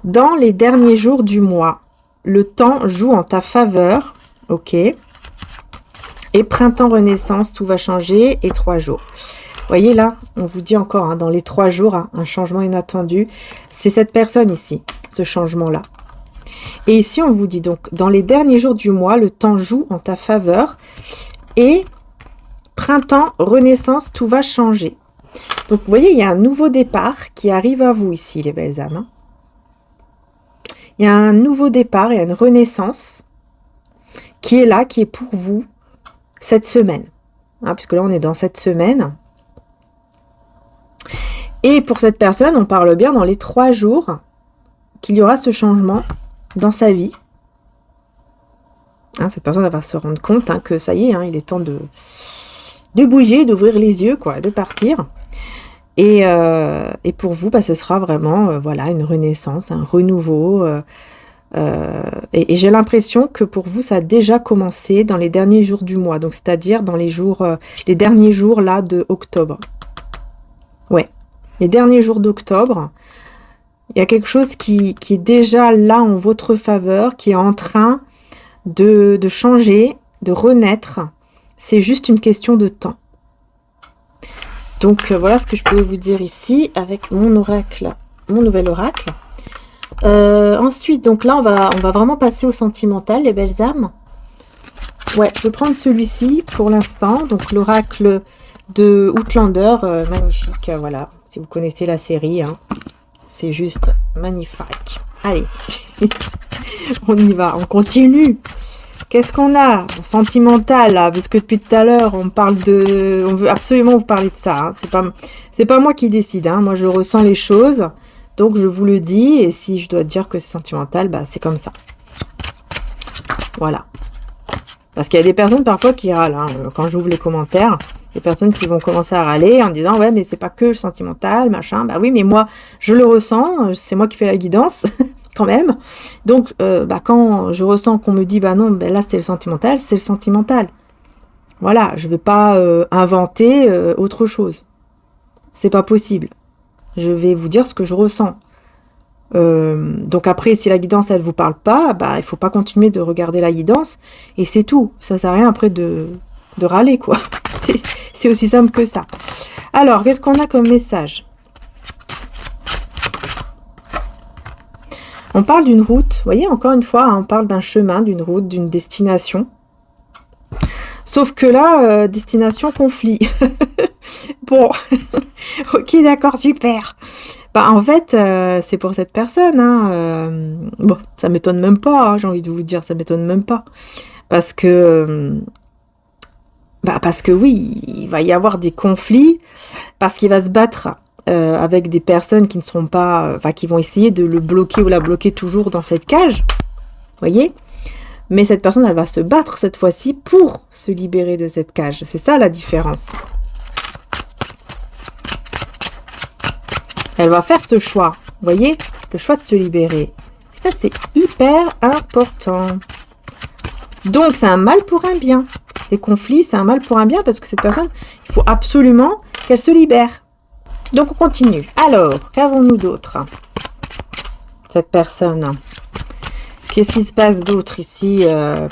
S1: Dans les derniers jours du mois, le temps joue en ta faveur, ok. Et printemps, renaissance, tout va changer, et 3 jours. Vous voyez là, on vous dit encore, hein, dans les 3 jours, hein, un changement inattendu. C'est cette personne ici, ce changement-là. Et ici, on vous dit donc, dans les derniers jours du mois, le temps joue en ta faveur. Et printemps, renaissance, tout va changer. Donc, vous voyez, il y a un nouveau départ qui arrive à vous ici, les belles âmes. Hein. Il y a un nouveau départ, il y a une renaissance qui est là, qui est pour vous cette semaine. Hein, puisque là, on est dans cette semaine. Et pour cette personne, on parle bien dans les 3 jours qu'il y aura ce changement dans sa vie. Hein, cette personne elle va se rendre compte hein, que ça y est, hein, il est temps de bouger, d'ouvrir les yeux, quoi, de partir. Et pour vous, bah, ce sera vraiment voilà, une renaissance, un renouveau. Et j'ai l'impression que pour vous, ça a déjà commencé dans les derniers jours du mois. Donc, c'est-à-dire dans les jours, les derniers jours là de octobre. Ouais, les derniers jours d'octobre. Il y a quelque chose qui est déjà là en votre faveur, qui est en train de changer, de renaître. C'est juste une question de temps. Donc, voilà ce que je peux vous dire ici avec mon oracle, mon nouvel oracle. Ensuite, donc là, on va vraiment passer au sentimental, les belles âmes. Ouais, je vais prendre celui-ci pour l'instant. Donc, l'oracle de Outlander, magnifique, voilà. Si vous connaissez la série, hein, c'est juste magnifique. Allez, on y va, on continue. Qu'est-ce qu'on a? Sentimental, là, parce que depuis tout à l'heure, on veut absolument vous parler de ça. Hein. C'est pas moi qui décide. Hein. Moi, je ressens les choses. Donc, je vous le dis. Et si je dois dire que c'est sentimental, bah, c'est comme ça. Voilà. Parce qu'il y a des personnes, parfois, qui râlent. Hein. Quand j'ouvre les commentaires, des personnes qui vont commencer à râler en disant, ouais, mais c'est pas que le sentimental, machin. Bah oui, mais moi, je le ressens. C'est moi qui fais la guidance. Quand même. Donc, quand je ressens qu'on me dit, bah non, là, c'est le sentimental, c'est le sentimental. Voilà, je ne vais pas inventer autre chose. C'est pas possible. Je vais vous dire ce que je ressens. Donc après, si la guidance, elle vous parle pas, bah, il faut pas continuer de regarder la guidance. Et c'est tout. Ça sert à rien après de râler, quoi. C'est aussi simple que ça. Alors, qu'est-ce qu'on a comme message ? On parle d'une route, vous voyez, encore une fois, hein, on parle d'un chemin, d'une route, d'une destination. Sauf que là, destination conflit. Bon, ok, d'accord, super. Bah, en fait, c'est pour cette personne. Hein, bon, ça m'étonne même pas, hein, j'ai envie de vous dire, ça m'étonne même pas. Parce que oui, il va y avoir des conflits, parce qu'il va se battre avec des personnes qui ne seront pas, qui vont essayer de le bloquer ou la bloquer toujours dans cette cage, voyez. Mais cette personne, elle va se battre cette fois-ci pour se libérer de cette cage. C'est ça la différence. Elle va faire ce choix, voyez, le choix de se libérer. Ça, c'est hyper important. Donc, c'est un mal pour un bien. Les conflits, c'est un mal pour un bien parce que cette personne, il faut absolument qu'elle se libère. Donc, on continue. Alors, qu'avons-nous d'autre? Cette personne. Qu'est-ce qui se passe d'autre ici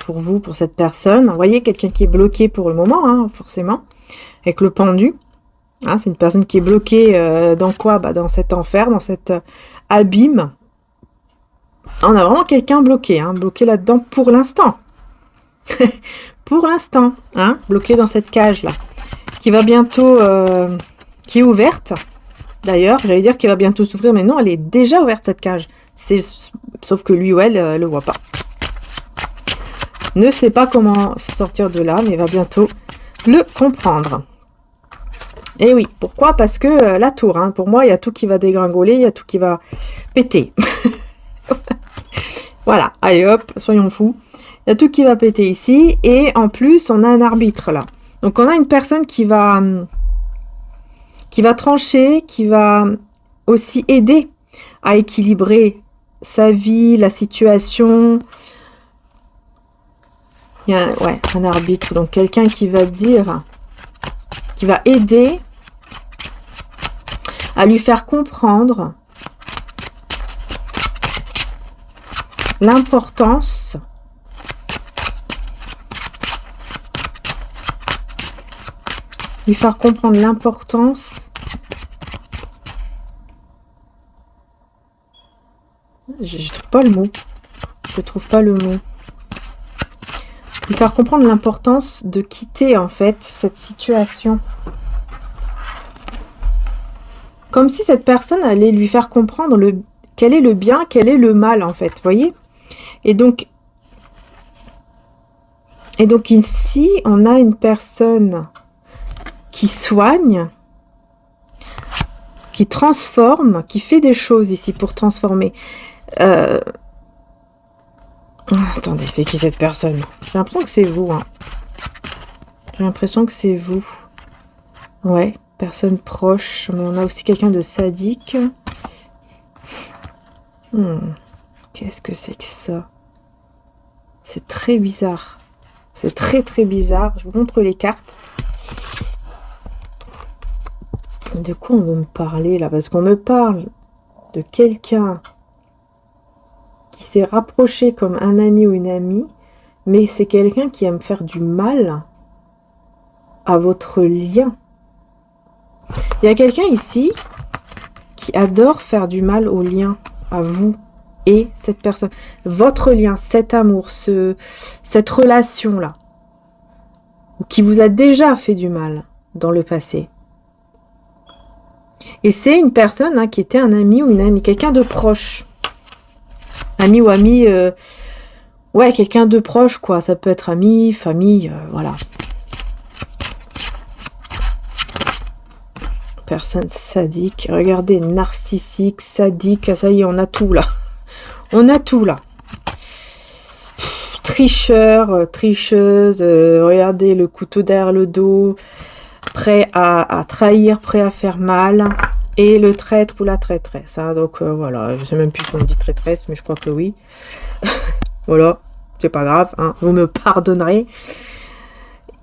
S1: pour vous, pour cette personne? Vous voyez, quelqu'un qui est bloqué pour le moment, hein, forcément, avec le pendu. Hein, c'est une personne qui est bloquée dans quoi? Dans cet enfer, dans cet abîme. On a vraiment quelqu'un bloqué, hein, bloqué là-dedans pour l'instant. Pour l'instant, hein, bloqué dans cette cage-là, qui va bientôt... qui est ouverte, d'ailleurs, j'allais dire qu'elle va bientôt s'ouvrir, mais non, elle est déjà ouverte, cette cage. Sauf que lui ou elle le voit pas. Ne sait pas comment sortir de là, mais va bientôt le comprendre. Et oui, pourquoi? Parce que la tour, hein, pour moi, il y a tout qui va dégringoler, il y a tout qui va péter. Voilà, allez hop, soyons fous. Il y a tout qui va péter ici. Et en plus, on a un arbitre là. Donc on a une personne qui va trancher, qui va aussi aider à équilibrer sa vie, la situation. Il y a ouais, un arbitre, donc quelqu'un qui va dire, qui va aider à lui faire comprendre l'importance lui faire comprendre l'importance je trouve pas le mot. Je trouve pas le mot. Lui faire comprendre l'importance de quitter en fait cette situation. Comme si cette personne allait lui faire comprendre quel est le bien, quel est le mal en fait, vous voyez? Et donc ici, on a une personne qui soigne, qui transforme, qui fait des choses ici pour transformer. Attendez, c'est qui cette personne? J'ai l'impression que c'est vous. Hein. J'ai l'impression que c'est vous. Ouais, personne proche. Mais on a aussi quelqu'un de sadique. Qu'est-ce que c'est que ça? C'est très bizarre. C'est très très bizarre. Je vous montre les cartes. De quoi on veut me parler là? Parce qu'on me parle de quelqu'un qui s'est rapproché comme un ami ou une amie, mais c'est quelqu'un qui aime faire du mal à votre lien. Il y a quelqu'un ici qui adore faire du mal au lien, à vous et cette personne. Votre lien, cet amour, cette relation-là, qui vous a déjà fait du mal dans le passé. Et c'est une personne hein, qui était un ami ou une amie, quelqu'un de proche. Ami ou ami, ouais, quelqu'un de proche, quoi. Ça peut être ami, famille, voilà. Personne sadique. Regardez, narcissique, sadique, ça y est, on a tout, là. On a tout, là. Tricheur, tricheuse, regardez, le couteau derrière le dos, prêt à trahir, prêt à faire mal. Et le traître ou la traîtresse. Hein, donc voilà, je sais même plus si on dit traîtresse, mais je crois que oui. Voilà, c'est pas grave, hein, vous me pardonnerez.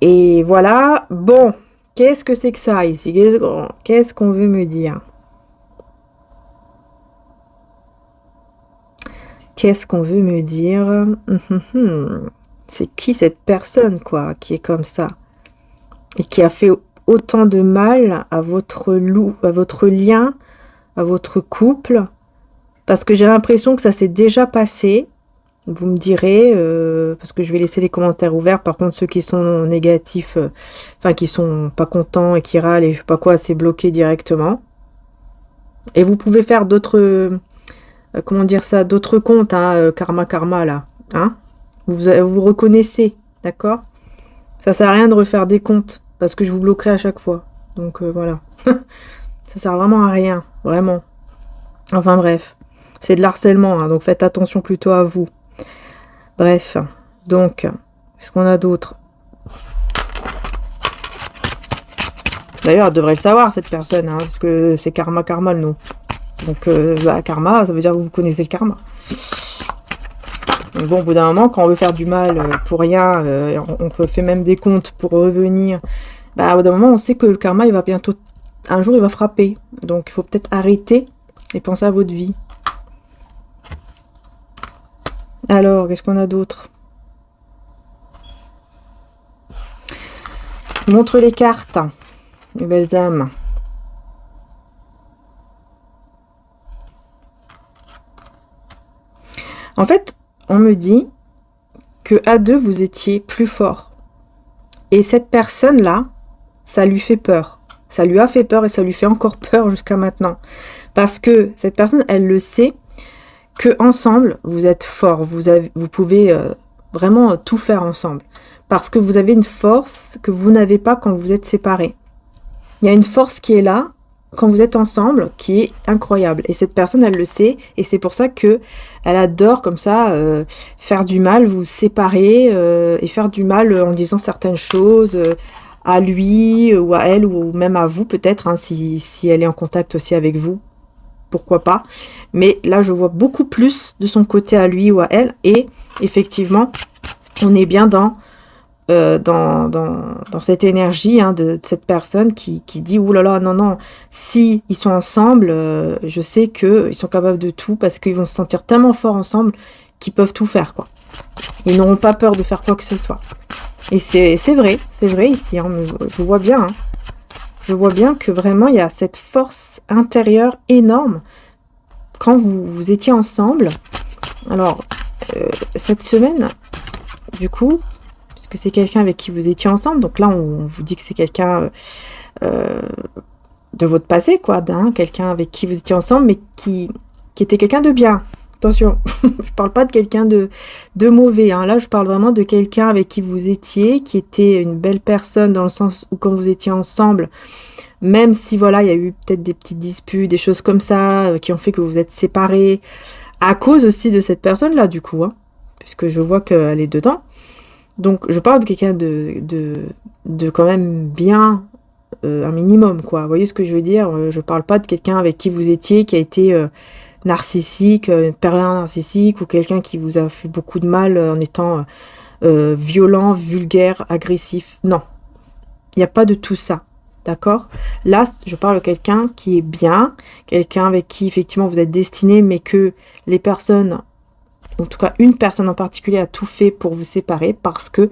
S1: Et voilà, bon, qu'est-ce que c'est que ça ici? Qu'est-ce qu'on veut me dire? Qu'est-ce qu'on veut me dire? C'est qui cette personne, quoi, qui est comme ça? Et qui a fait autant de mal à votre lien, à votre couple, parce que j'ai l'impression que ça s'est déjà passé. Vous me direz, parce que je vais laisser les commentaires ouverts. Par contre, ceux qui sont négatifs, enfin qui sont pas contents et qui râlent et je sais pas quoi, c'est bloqué directement. Et vous pouvez faire d'autres, comment dire ça, d'autres comptes, hein, karma là, hein. Vous reconnaissez, d'accord? Ça sert à rien de refaire des comptes. Parce que je vous bloquerai à chaque fois. Donc voilà. Ça sert vraiment à rien. Vraiment. Enfin bref. C'est de l'harcèlement. Hein, donc faites attention plutôt à vous. Bref. Donc. Qu'est-ce qu'on a d'autre? D'ailleurs, elle devrait le savoir, cette personne. Hein, parce que c'est karma le nom. Donc karma, ça veut dire que vous connaissez le karma. Donc bon, au bout d'un moment, quand on veut faire du mal pour rien, on fait même des comptes pour revenir. Bah, au bout d'un moment, on sait que le karma, il va bientôt, un jour, il va frapper. Donc, il faut peut-être arrêter et penser à votre vie. Alors, qu'est-ce qu'on a d'autre? Montre les cartes, les belles âmes. En fait, on me dit que à deux, vous étiez plus fort. Et cette personne-là, ça lui fait peur. Ça lui a fait peur et ça lui fait encore peur jusqu'à maintenant. Parce que cette personne, elle le sait que ensemble, vous êtes forts. Vous pouvez vraiment tout faire ensemble. Parce que vous avez une force que vous n'avez pas quand vous êtes séparés. Il y a une force qui est là, quand vous êtes ensemble, qui est incroyable. Et cette personne, elle le sait, et c'est pour ça que elle adore comme ça faire du mal, vous séparer, et faire du mal en disant certaines choses à lui, ou à elle, ou même à vous peut-être, hein, si elle est en contact aussi avec vous. Pourquoi pas. Mais là, je vois beaucoup plus de son côté à lui ou à elle. Et effectivement, on est bien dans cette énergie hein, de cette personne qui dit « Ouh là là, non, non, si ils sont ensemble, je sais qu'ils sont capables de tout parce qu'ils vont se sentir tellement forts ensemble qu'ils peuvent tout faire. Quoi. Ils n'auront pas peur de faire quoi que ce soit. » Et c'est vrai ici. Hein, je vois bien. Hein. Je vois bien que vraiment, il y a cette force intérieure énorme quand vous étiez ensemble. Alors, cette semaine, du coup, puisque c'est quelqu'un avec qui vous étiez ensemble, donc là, on vous dit que c'est quelqu'un de votre passé, quoi, quelqu'un avec qui vous étiez ensemble, mais qui était quelqu'un de bien. Attention, je parle pas de quelqu'un de mauvais. Hein. Là, je parle vraiment de quelqu'un avec qui vous étiez, qui était une belle personne dans le sens où quand vous étiez ensemble, même si voilà, il y a eu peut-être des petites disputes, des choses comme ça, qui ont fait que vous êtes séparés, à cause aussi de cette personne-là, du coup, hein, puisque je vois qu'elle est dedans. Donc, je parle de quelqu'un de quand même bien, un minimum, quoi. Vous voyez ce que je veux dire? Je parle pas de quelqu'un avec qui vous étiez, qui a été narcissique, pervers narcissique, ou quelqu'un qui vous a fait beaucoup de mal en étant violent, vulgaire, agressif. Non, il n'y a pas de tout ça. D'accord? Là, je parle de quelqu'un qui est bien, quelqu'un avec qui, effectivement, vous êtes destiné, mais que les personnes, en tout cas une personne en particulier, a tout fait pour vous séparer parce que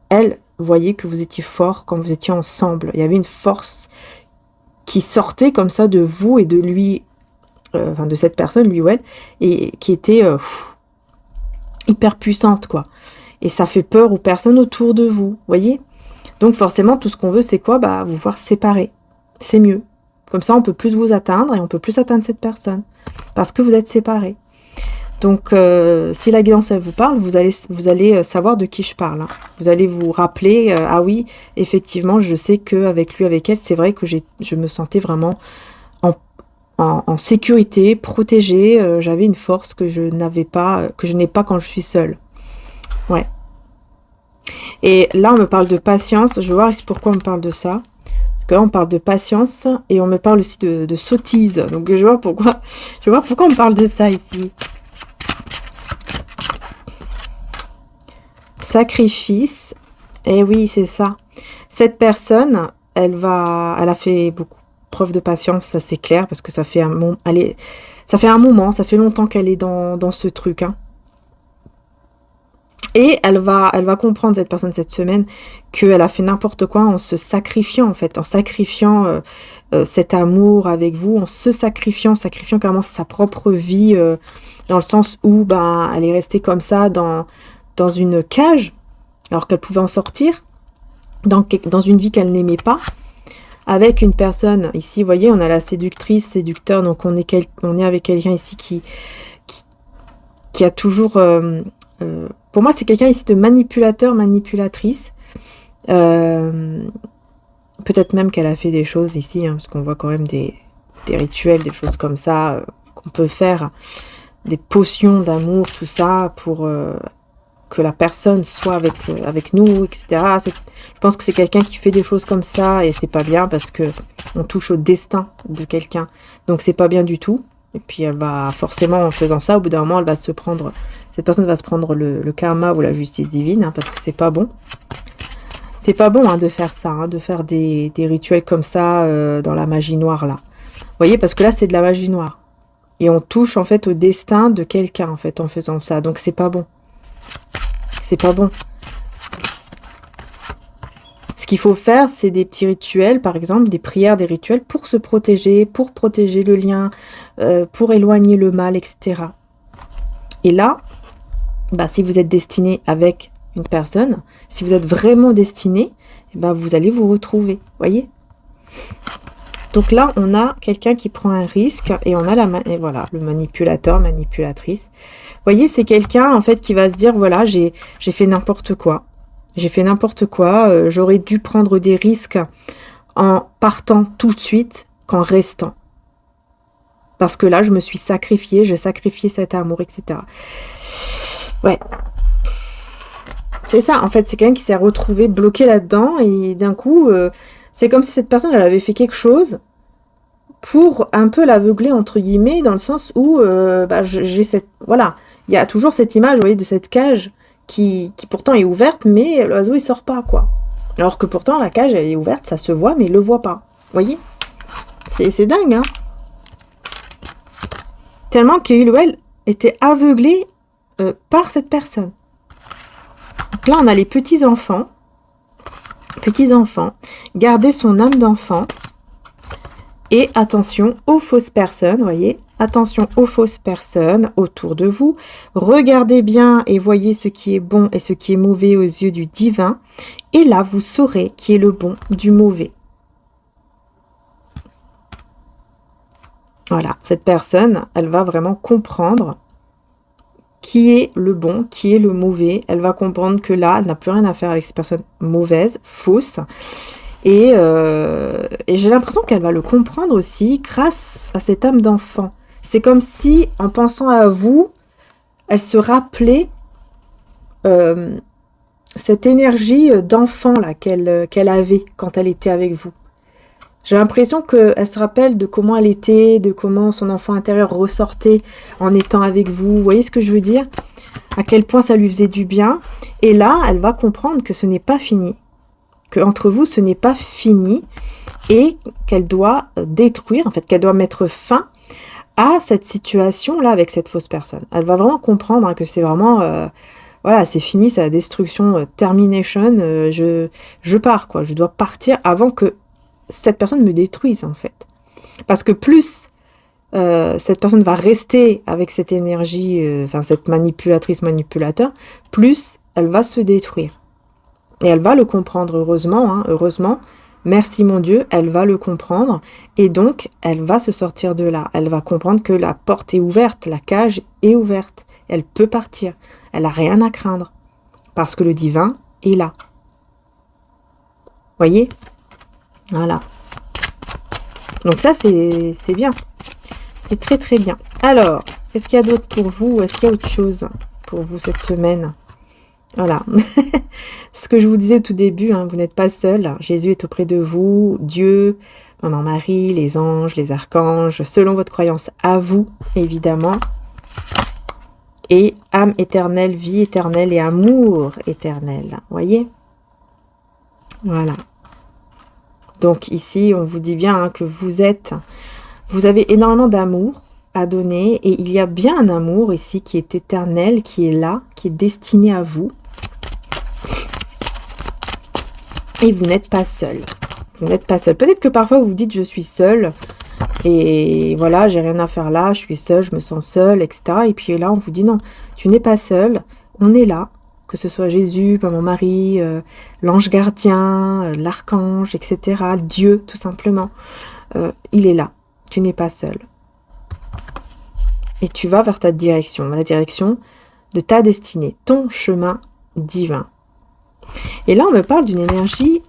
S1: elle voyait que vous étiez fort quand vous étiez ensemble. Il y avait une force qui sortait comme ça de vous et de lui, de cette personne, lui ou elle, et qui était hyper puissante, quoi. Et ça fait peur aux personnes autour de vous, voyez? Donc forcément, tout ce qu'on veut, c'est quoi? Bah, vous voir séparer. C'est mieux. Comme ça, on peut plus vous atteindre et on peut plus atteindre cette personne. Parce que vous êtes séparés. Donc, si la guidance, elle vous parle, vous allez savoir de qui je parle. Hein. Vous allez vous rappeler, ah oui, effectivement, je sais qu'avec lui, avec elle, c'est vrai que je me sentais vraiment en sécurité, protégée. J'avais une force que je n'ai pas quand je suis seule. Ouais. Et là, on me parle de patience. Je vais voir pourquoi on me parle de ça. Parce que là, on parle de patience et on me parle aussi de sottise. Donc, je vais voir pourquoi on me parle de ça ici. Sacrifice. Et oui, c'est ça. Cette personne, elle a fait beaucoup preuve de patience, ça c'est clair, parce que ça fait un moment, ça fait longtemps qu'elle est dans ce truc, hein. Et elle va comprendre, cette personne, cette semaine, qu'elle a fait n'importe quoi en se sacrifiant, en fait, en sacrifiant cet amour avec vous, en se sacrifiant carrément sa propre vie, dans le sens où ben, elle est restée comme ça dans une cage, alors qu'elle pouvait en sortir, dans une vie qu'elle n'aimait pas, avec une personne, ici, vous voyez, on a la séductrice, séducteur, donc on est avec quelqu'un ici qui a toujours... pour moi, c'est quelqu'un ici de manipulateur, manipulatrice. Peut-être même qu'elle a fait des choses ici, hein, parce qu'on voit quand même des rituels, des choses comme ça, qu'on peut faire, des potions d'amour, tout ça, pour que la personne soit avec nous, etc. Je pense que c'est quelqu'un qui fait des choses comme ça, et c'est pas bien, parce que on touche au destin de quelqu'un. Donc c'est pas bien du tout. Et puis elle va forcément, en faisant ça, au bout d'un moment, cette personne va se prendre le karma ou la justice divine, hein, parce que c'est pas bon. C'est pas bon hein, de faire ça, hein, de faire des rituels comme ça dans la magie noire, là. Vous voyez, parce que là, c'est de la magie noire. Et on touche, en fait, au destin de quelqu'un, en fait, en faisant ça. Donc c'est pas bon. C'est pas bon. Ce qu'il faut faire, c'est des petits rituels, par exemple, des prières, des rituels pour se protéger, pour protéger le lien, pour éloigner le mal, etc. Et là, bah, si vous êtes destiné avec une personne, si vous êtes vraiment destiné, bah, vous allez vous retrouver, voyez. Donc là, on a quelqu'un qui prend un risque et on a et voilà, le manipulateur, manipulatrice. Vous voyez, c'est quelqu'un en fait qui va se dire, voilà, j'ai fait n'importe quoi. J'ai fait n'importe quoi, j'aurais dû prendre des risques en partant tout de suite qu'en restant. Parce que là, je me suis sacrifiée, j'ai sacrifié cet amour, etc. Ouais. C'est ça, en fait, c'est quelqu'un qui s'est retrouvé bloqué là-dedans et d'un coup, c'est comme si cette personne, elle avait fait quelque chose pour un peu l'aveugler, entre guillemets, dans le sens où j'ai cette... Voilà, il y a toujours cette image, vous voyez, de cette cage qui pourtant est ouverte, mais l'oiseau, il sort pas, quoi. Alors que pourtant, la cage, elle est ouverte, ça se voit, mais il le voit pas. Vous voyez? C'est dingue, hein? Tellement qu'il ou elle était aveuglé par cette personne. Donc là, on a les petits-enfants. Petits-enfants. Gardez son âme d'enfant. Et attention aux fausses personnes, voyez. Attention aux fausses personnes autour de vous. Regardez bien et voyez ce qui est bon et ce qui est mauvais aux yeux du divin. Et là, vous saurez qui est le bon du mauvais. Voilà, cette personne, elle va vraiment comprendre qui est le bon, qui est le mauvais. Elle va comprendre que là, elle n'a plus rien à faire avec ces personnes mauvaises, fausses. Et j'ai l'impression qu'elle va le comprendre aussi grâce à cette âme d'enfant. C'est comme si, en pensant à vous, elle se rappelait cette énergie d'enfant là qu'elle avait quand elle était avec vous. J'ai l'impression qu'elle se rappelle de comment elle était, de comment son enfant intérieur ressortait en étant avec vous. Vous voyez ce que je veux dire? À quel point ça lui faisait du bien. Et là, elle va comprendre que ce n'est pas fini. Qu'entre vous, ce n'est pas fini. Et qu'elle doit détruire, en fait, qu'elle doit mettre fin à cette situation-là avec cette fausse personne. Elle va vraiment comprendre que c'est vraiment... voilà, c'est fini, c'est la destruction, termination. Je pars, quoi. Je dois partir avant que cette personne me détruise, en fait. Parce que plus cette personne va rester avec cette énergie, cette manipulateur, plus elle va se détruire. Et elle va le comprendre, heureusement, hein, heureusement. Merci mon Dieu, elle va le comprendre. Et donc, elle va se sortir de là. Elle va comprendre que la porte est ouverte, la cage est ouverte. Elle peut partir. Elle n'a rien à craindre. Parce que le divin est là. Voyez ? Voilà. Donc ça, c'est bien. C'est très très bien. Alors, qu'est-ce qu'il y a d'autre pour vous? Est-ce qu'il y a autre chose pour vous cette semaine? Voilà. Ce que je vous disais au tout début, hein, vous n'êtes pas seul. Jésus est auprès de vous. Dieu, Maman Marie, les anges, les archanges, selon votre croyance à vous, évidemment. Et âme éternelle, vie éternelle et amour éternel. Voyez? Voilà. Donc ici, on vous dit bien que vous avez énormément d'amour à donner et il y a bien un amour ici qui est éternel, qui est là, qui est destiné à vous. Et vous n'êtes pas seul. Vous n'êtes pas seul. Peut-être que parfois vous vous dites je suis seule et voilà, j'ai rien à faire là, je suis seule, je me sens seule, etc. Et puis là, on vous dit non, tu n'es pas seule, on est là. Que ce soit Jésus, Maman Marie, l'ange gardien, l'archange, etc. Dieu, tout simplement. Il est là. Tu n'es pas seul. Et tu vas vers ta direction, la direction de ta destinée, ton chemin divin. Et là, on me parle d'une énergie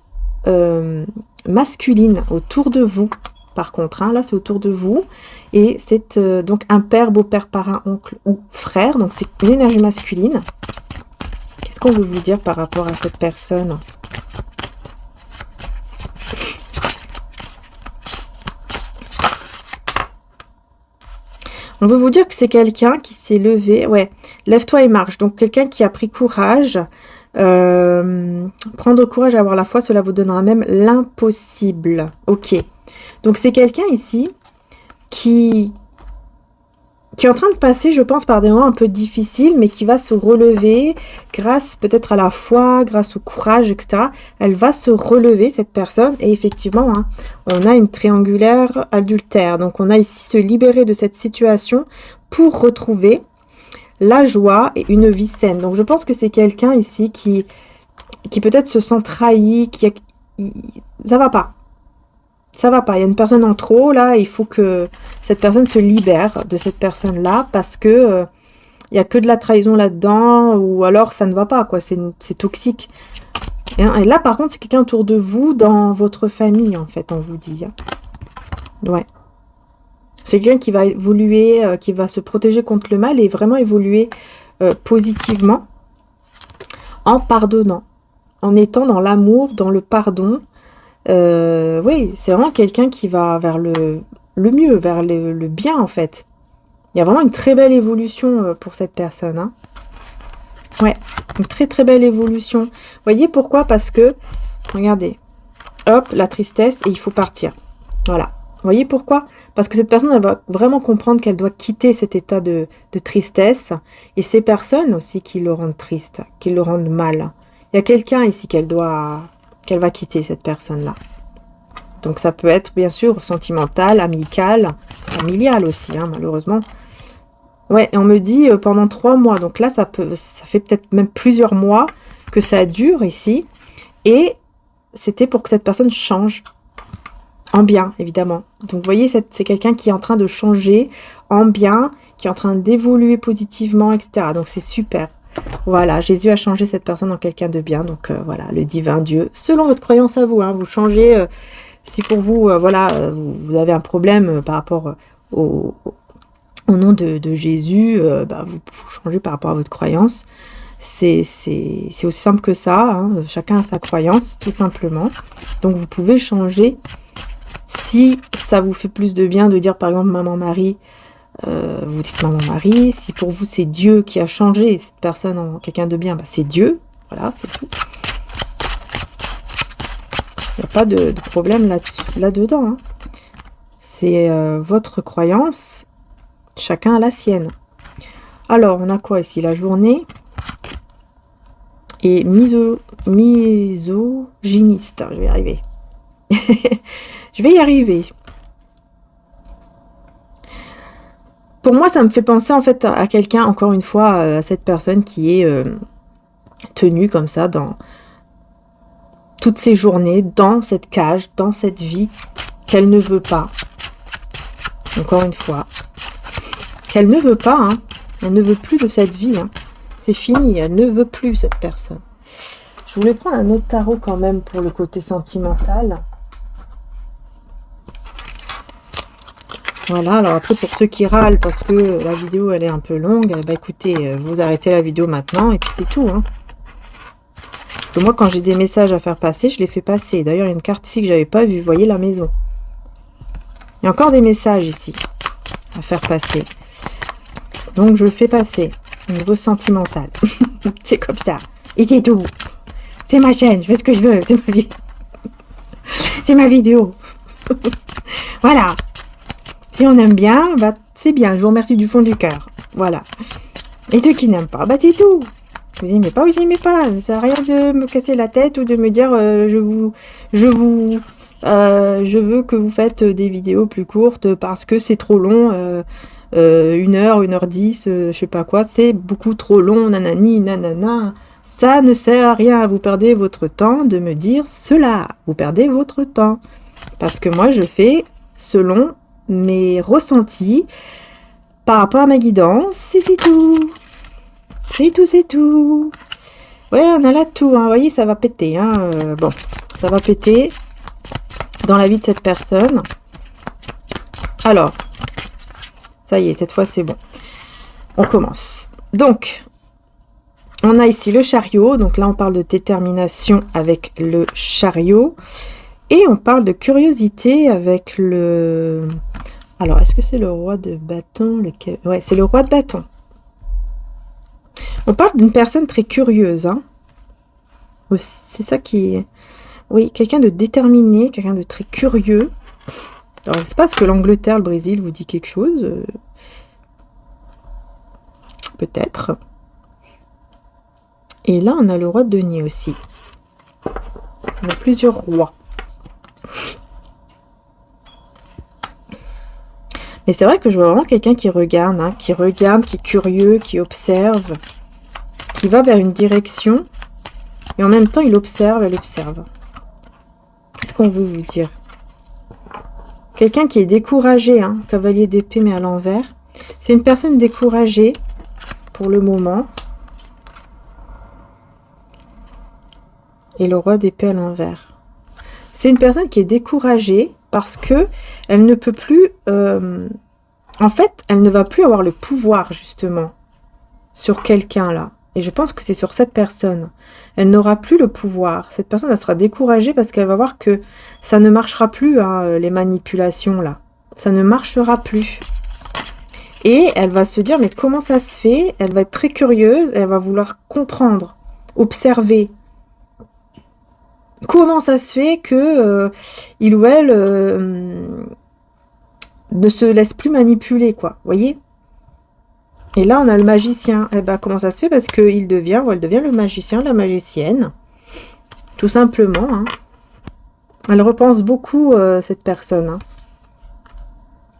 S1: masculine autour de vous. Par contre, hein, là, c'est autour de vous. Et c'est donc un père, beau-père, parrain, oncle ou frère. Donc, c'est une énergie masculine. Qu'est-ce qu'on veut vous dire par rapport à cette personne? On veut vous dire que c'est quelqu'un qui s'est levé. Ouais, lève-toi et marche. Donc, quelqu'un qui a pris courage. Prendre courage et avoir la foi, cela vous donnera même l'impossible. Ok. Donc, c'est quelqu'un ici qui est en train de passer, je pense, par des moments un peu difficiles, mais qui va se relever grâce peut-être à la foi, grâce au courage, etc. Elle va se relever, cette personne, et effectivement, hein, on a une triangulaire adultère. Donc, on a ici se libérer de cette situation pour retrouver la joie et une vie saine. Donc, je pense que c'est quelqu'un ici qui peut-être se sent trahi, ça va pas. Ça va pas, il y a une personne en trop, là, il faut que cette personne se libère de cette personne-là, parce que il y a que de la trahison là-dedans, ou alors ça ne va pas, quoi, c'est toxique. Et là, par contre, c'est quelqu'un autour de vous, dans votre famille, en fait, on vous dit. Ouais. C'est quelqu'un qui va évoluer, qui va se protéger contre le mal et vraiment évoluer positivement en pardonnant, en étant dans l'amour, dans le pardon. Oui, c'est vraiment quelqu'un qui va vers le mieux, vers le bien, en fait. Il y a vraiment une très belle évolution pour cette personne. Hein. Ouais, une très très belle évolution. Vous voyez pourquoi? Parce que, regardez, hop, la tristesse et il faut partir. Voilà. Vous voyez pourquoi? Parce que cette personne, elle va vraiment comprendre qu'elle doit quitter cet état de tristesse. Et ces personnes aussi qui le rendent triste, qui le rendent mal. Il y a quelqu'un ici qu'elle va quitter, cette personne-là. Donc ça peut être bien sûr sentimental, amical, familial aussi, hein, malheureusement. Ouais, et on me dit pendant 3 mois. Donc là, ça fait peut-être même plusieurs mois que ça dure ici. Et c'était pour que cette personne change. En bien, évidemment. Donc, vous voyez, c'est quelqu'un qui est en train de changer en bien, qui est en train d'évoluer positivement, etc. Donc, c'est super. Voilà, Jésus a changé cette personne en quelqu'un de bien. Donc, voilà, le divin Dieu, selon votre croyance à vous, hein, vous changez. Si pour vous, voilà, vous avez un problème par rapport au nom de Jésus, vous changez par rapport à votre croyance. C'est aussi simple que ça. Hein. Chacun a sa croyance, tout simplement. Donc, vous pouvez changer. Si ça vous fait plus de bien de dire par exemple Maman Marie, vous dites Maman Marie. Si pour vous c'est Dieu qui a changé cette personne en quelqu'un de bien, c'est Dieu. Voilà, c'est tout. Il n'y a pas de problème là-dedans. Hein. C'est votre croyance. Chacun a la sienne. Alors, on a quoi ici? La journée. Et misogyniste. Je vais y arriver. Je vais y arriver. Pour moi, ça me fait penser en fait à quelqu'un, encore une fois, à cette personne qui est tenue comme ça dans toutes ses journées, dans cette cage, dans cette vie qu'elle ne veut pas. Encore une fois. Qu'elle ne veut pas, hein. Elle ne veut plus de cette vie. Hein. C'est fini, elle ne veut plus cette personne. Je voulais prendre un autre tarot quand même pour le côté sentimental. Voilà, alors après pour ceux qui râlent parce que la vidéo elle est un peu longue, écoutez, vous arrêtez la vidéo maintenant et puis c'est tout. Hein. Parce que moi quand j'ai des messages à faire passer, je les fais passer. D'ailleurs il y a une carte ici que j'avais pas vue, vous voyez la maison. Il y a encore des messages ici à faire passer. Donc je le fais passer au niveau sentimental. C'est comme ça. Et c'est tout. C'est ma chaîne, je fais ce que je veux, c'est ma vie. C'est ma vidéo. Voilà. Si on aime bien, c'est bien. Je vous remercie du fond du cœur. Voilà. Et ceux qui n'aiment pas, c'est tout. Vous aimez pas, vous aimez pas. Ça sert à rien de me casser la tête ou de me dire je veux que vous faites des vidéos plus courtes parce que c'est trop long. 1h, 1h10, je sais pas quoi. C'est beaucoup trop long, nanani, nanana. Ça ne sert à rien. Vous perdez votre temps de me dire cela. Vous perdez votre temps. Parce que moi, je fais selon mes ressentis par rapport à ma guidance, et c'est tout. C'est tout, c'est tout. Ouais, on a là tout, hein. Vous voyez, ça va péter. Hein. Bon, ça va péter dans la vie de cette personne. Alors, ça y est, cette fois, c'est bon. On commence. Donc, on a ici le chariot. Donc là, on parle de détermination avec le chariot. Et on parle de curiosité avec le... Alors, est-ce que c'est le roi de bâton? Ouais, c'est le roi de bâton. On parle d'une personne très curieuse. Hein. C'est ça qui est... Oui, quelqu'un de déterminé, quelqu'un de très curieux. Alors, je ne sais pas, ce que l'Angleterre, le Brésil vous dit quelque chose. Peut-être. Et là, on a le roi de denier aussi. On a plusieurs rois. Mais c'est vrai que je vois vraiment quelqu'un qui regarde, hein, qui est curieux, qui observe, qui va vers une direction, et en même temps, il observe, elle observe. Qu'est-ce qu'on veut vous dire? Quelqu'un qui est découragé, hein, cavalier d'épée, mais à l'envers. C'est une personne découragée, pour le moment. Et le roi d'épée à l'envers. C'est une personne qui est découragée parce que elle ne peut plus... en fait, elle ne va plus avoir le pouvoir, justement, sur quelqu'un, là. Et je pense que c'est sur cette personne. Elle n'aura plus le pouvoir. Cette personne, elle sera découragée parce qu'elle va voir que ça ne marchera plus, hein, les manipulations, là. Ça ne marchera plus. Et elle va se dire, mais comment ça se fait? Elle va être très curieuse, elle va vouloir comprendre, observer. Comment ça se fait que il ou elle ne se laisse plus manipuler, quoi. Vous voyez? Et là, on a le magicien. Eh ben, comment ça se fait? Parce qu'il devient, ou elle devient le magicien, la magicienne. Tout simplement. Hein. Elle repense beaucoup, cette personne. Hein.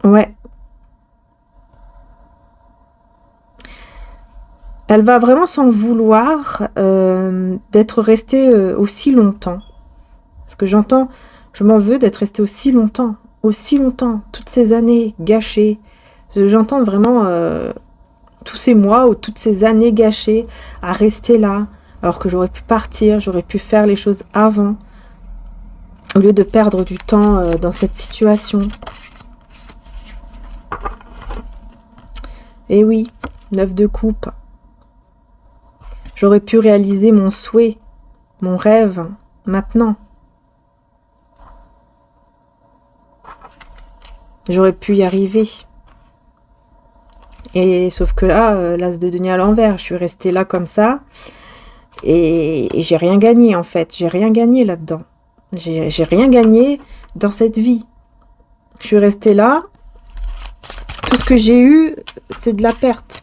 S1: Ouais. Elle va vraiment s'en vouloir d'être restée aussi longtemps. Parce que j'entends, je m'en veux d'être restée aussi longtemps. Aussi longtemps. Toutes ces années gâchées. J'entends vraiment tous ces mois ou toutes ces années gâchées à rester là. Alors que j'aurais pu partir, j'aurais pu faire les choses avant. Au lieu de perdre du temps dans cette situation. Et oui, 9 de coupe. J'aurais pu réaliser mon souhait, mon rêve, maintenant. J'aurais pu y arriver. Et sauf que là, l'as de denier à l'envers, je suis restée là comme ça. Et j'ai rien gagné en fait. J'ai rien gagné là-dedans. J'ai rien gagné dans cette vie. Je suis restée là. Tout ce que j'ai eu, c'est de la perte.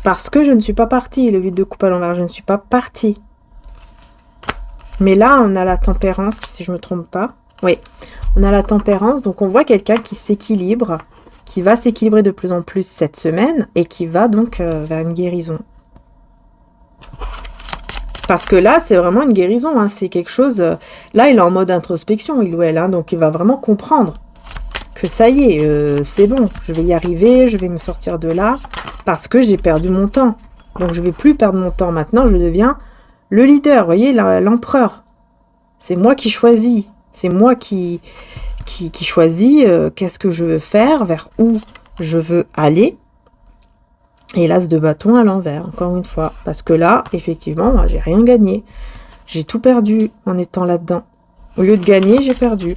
S1: Parce que je ne suis pas partie. Le 8 de coupe à l'envers, je ne suis pas partie. Mais là, on a la tempérance, si je ne me trompe pas. Oui, on a la tempérance. Donc, on voit quelqu'un qui s'équilibre, qui va s'équilibrer de plus en plus cette semaine et qui va donc vers une guérison. Parce que là, c'est vraiment une guérison. Hein. C'est quelque chose... là, il est en mode introspection, il ou elle. Hein, donc, il va vraiment comprendre que ça y est, c'est bon. Je vais y arriver, je vais me sortir de là. Parce que j'ai perdu mon temps. Donc, je ne vais plus perdre mon temps. Maintenant, je deviens le leader. Vous voyez, l'empereur. C'est moi qui choisis. C'est moi qui choisis qu'est-ce que je veux faire, vers où je veux aller. Et l'as de bâton à l'envers, encore une fois. Parce que là, effectivement, moi, j'ai rien gagné. J'ai tout perdu en étant là-dedans. Au lieu de gagner, j'ai perdu.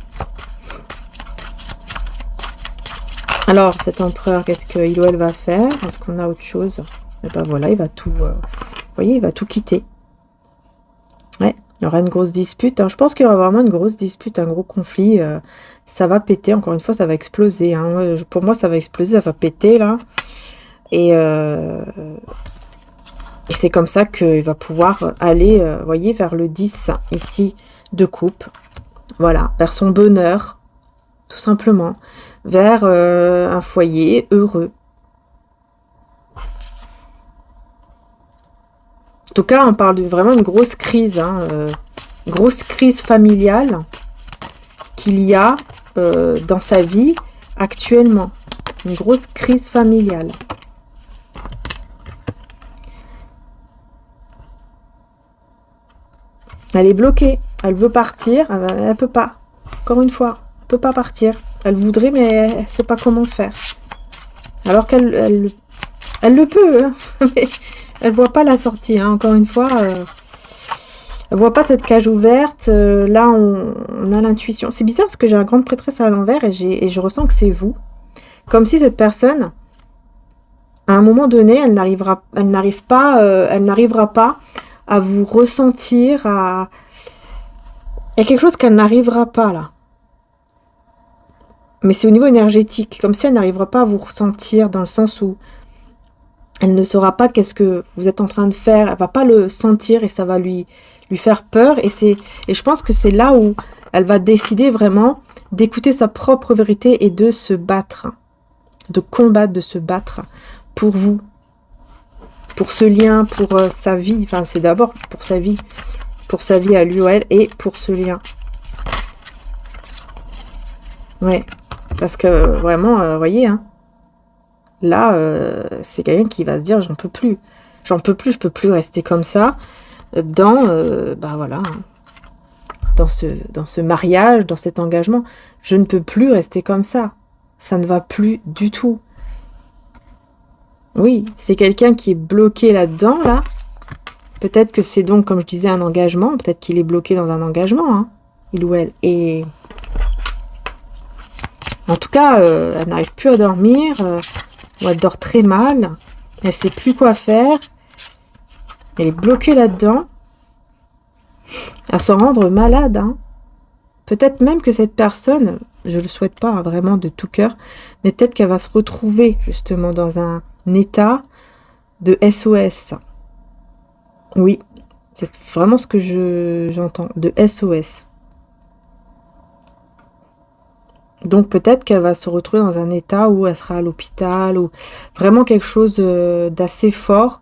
S1: Alors, cet empereur, qu'est-ce qu'il ou elle va faire? Est-ce qu'on a autre chose? Et ben voilà, il va tout... vous voyez, il va tout quitter. Ouais, il y aura une grosse dispute. Hein. Je pense qu'il y aura vraiment une grosse dispute, un gros conflit. Ça va péter, encore une fois, ça va exploser. Hein. Pour moi, ça va exploser, ça va péter, là. Et c'est comme ça qu'il va pouvoir aller, vous voyez, vers le 10, ici, de coupe. Voilà, vers son bonheur, tout simplement. Vers un foyer heureux. En tout cas, on parle de vraiment une grosse crise, hein, grosse crise familiale qu'il y a dans sa vie actuellement. Une grosse crise familiale. Elle est bloquée. Elle veut partir. Elle peut pas. Encore une fois, elle peut pas partir. Elle voudrait, mais elle ne sait pas comment faire. Alors qu'elle le peut. Hein, mais elle voit pas la sortie. Hein, encore une fois, elle voit pas cette cage ouverte. Là, on a l'intuition. C'est bizarre parce que j'ai un grande prêtresse à l'envers et je ressens que c'est vous. Comme si cette personne, à un moment donné, elle n'arrivera pas à vous ressentir, il y a quelque chose qu'elle n'arrivera pas là. Mais c'est au niveau énergétique, comme si elle n'arrivera pas à vous ressentir dans le sens où elle ne saura pas qu'est-ce que vous êtes en train de faire, elle va pas le sentir et ça va lui faire peur. Et je pense que c'est là où elle va décider vraiment d'écouter sa propre vérité et de se battre, de combattre, de se battre pour vous. Pour ce lien, pour sa vie, enfin c'est d'abord pour sa vie à lui ou elle et pour ce lien. Ouais, parce que vraiment, vous voyez, hein, là, c'est quelqu'un qui va se dire j'en peux plus, je peux plus rester comme ça. dans, voilà, dans ce mariage, dans cet engagement. Je ne peux plus rester comme ça. Ça ne va plus du tout. Oui, c'est quelqu'un qui est bloqué là-dedans, là. Peut-être que c'est donc, comme je disais, un engagement. Peut-être qu'il est bloqué dans un engagement, hein, il ou elle. Et en tout cas, elle n'arrive plus à dormir, ou elle dort très mal. Elle ne sait plus quoi faire. Elle est bloquée là-dedans. À se rendre malade, hein. Peut-être même que cette personne, je ne le souhaite pas, hein, vraiment de tout cœur, mais peut-être qu'elle va se retrouver justement dans un état de SOS. Oui, c'est vraiment ce que j'entends, de SOS. Donc peut-être qu'elle va se retrouver dans un état où elle sera à l'hôpital, ou vraiment quelque chose d'assez fort,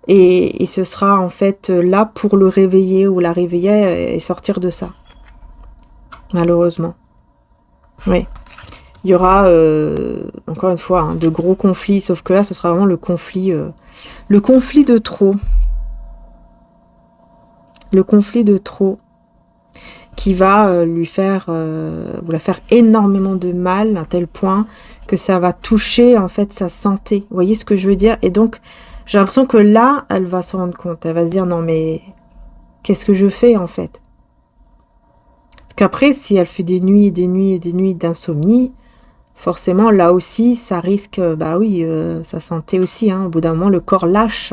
S1: et ce sera en fait là pour le réveiller ou la réveiller et sortir de ça. Malheureusement. Oui. Il y aura, encore une fois, hein, de gros conflits, sauf que là, ce sera vraiment le conflit de trop. Le conflit de trop qui va lui faire, ou la faire énormément de mal, à tel point que ça va toucher, en fait, sa santé. Vous voyez ce que je veux dire? Et donc, j'ai l'impression que là, elle va se rendre compte. Elle va se dire, non, mais qu'est-ce que je fais, en fait? Parce qu'après, si elle fait des nuits et des nuits et des nuits d'insomnie, forcément, là aussi, ça risque, sa santé aussi, hein. Au bout d'un moment, le corps lâche,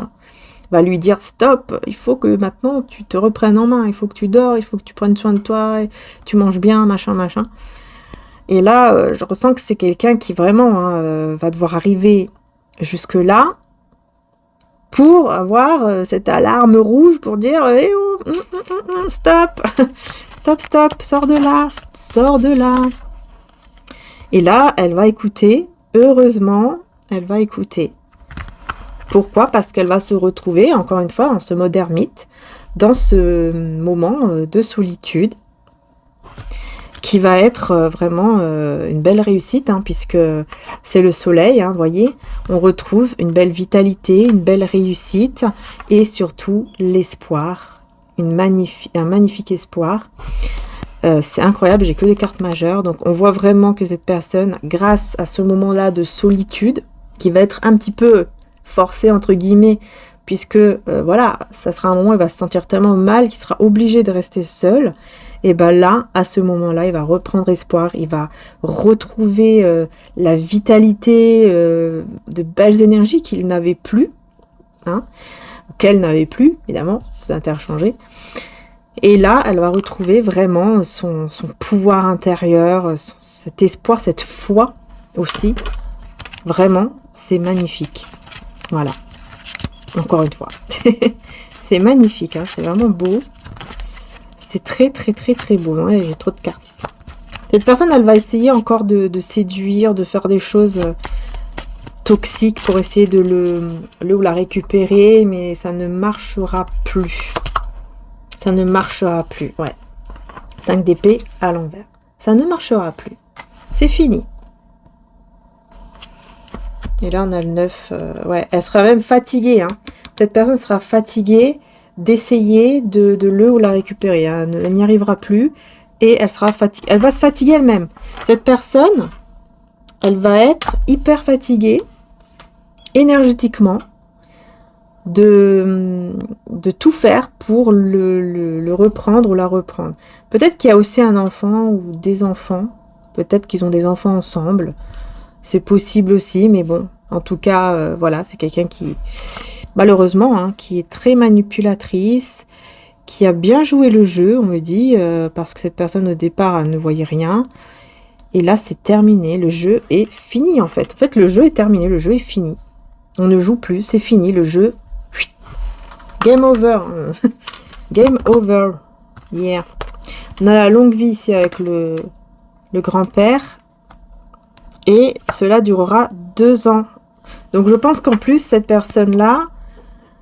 S1: va lui dire stop, il faut que maintenant tu te reprennes en main, il faut que tu dors, il faut que tu prennes soin de toi, tu manges bien, machin, machin. Et là, je ressens que c'est quelqu'un qui vraiment, hein, va devoir arriver jusque-là pour avoir cette alarme rouge pour dire eh oh, stop, stop, sors de là. Et là, elle va écouter, heureusement, elle va écouter. Pourquoi? Parce qu'elle va se retrouver, encore une fois, en ce mode ermite, dans ce moment de solitude, qui va être vraiment une belle réussite, hein, puisque c'est le soleil, hein, vous voyez, on retrouve une belle vitalité, une belle réussite, et surtout l'espoir, un magnifique espoir. C'est incroyable, j'ai que des cartes majeures, donc on voit vraiment que cette personne, grâce à ce moment-là de solitude, qui va être un petit peu forcé entre guillemets, puisque voilà, ça sera un moment où il va se sentir tellement mal qu'il sera obligé de rester seul. Et ben là, à ce moment-là, il va reprendre espoir, il va retrouver la vitalité, de belles énergies qu'il n'avait plus, hein, qu'elle n'avait plus, évidemment, vous interchangez. Et là, elle va retrouver vraiment son pouvoir intérieur, cet espoir, cette foi aussi. Vraiment, c'est magnifique. Voilà, encore une fois. C'est magnifique, hein, c'est vraiment beau. C'est très, très, très, très beau. Hein, j'ai trop de cartes ici. Cette personne, elle va essayer encore de séduire, de faire des choses toxiques pour essayer de le ou la récupérer, mais ça ne marchera plus. Ça ne marchera plus, ouais. 5 d'épée à l'envers. Ça ne marchera plus. C'est fini. Et là, on a le 9. Ouais, elle sera même fatiguée. Hein. Cette personne sera fatiguée d'essayer de le ou la récupérer. Hein. Elle n'y arrivera plus. Et elle sera fatiguée. Elle va se fatiguer elle-même. Cette personne, elle va être hyper fatiguée, énergétiquement, de tout faire pour le reprendre ou la reprendre. Peut-être qu'il y a aussi un enfant ou des enfants. Peut-être qu'ils ont des enfants ensemble. C'est possible aussi, mais bon, en tout cas, voilà, c'est quelqu'un qui, malheureusement, hein, qui est très manipulatrice, qui a bien joué le jeu, on me dit, parce que cette personne, au départ, elle ne voyait rien. Et là, c'est terminé, le jeu est fini, en fait. En fait, le jeu est terminé, le jeu est fini. On ne joue plus, c'est fini, le jeu. Game over. Game over. Yeah. On a la longue vie ici avec le grand-père. Et cela durera 2 ans. Donc je pense qu'en plus, cette personne-là,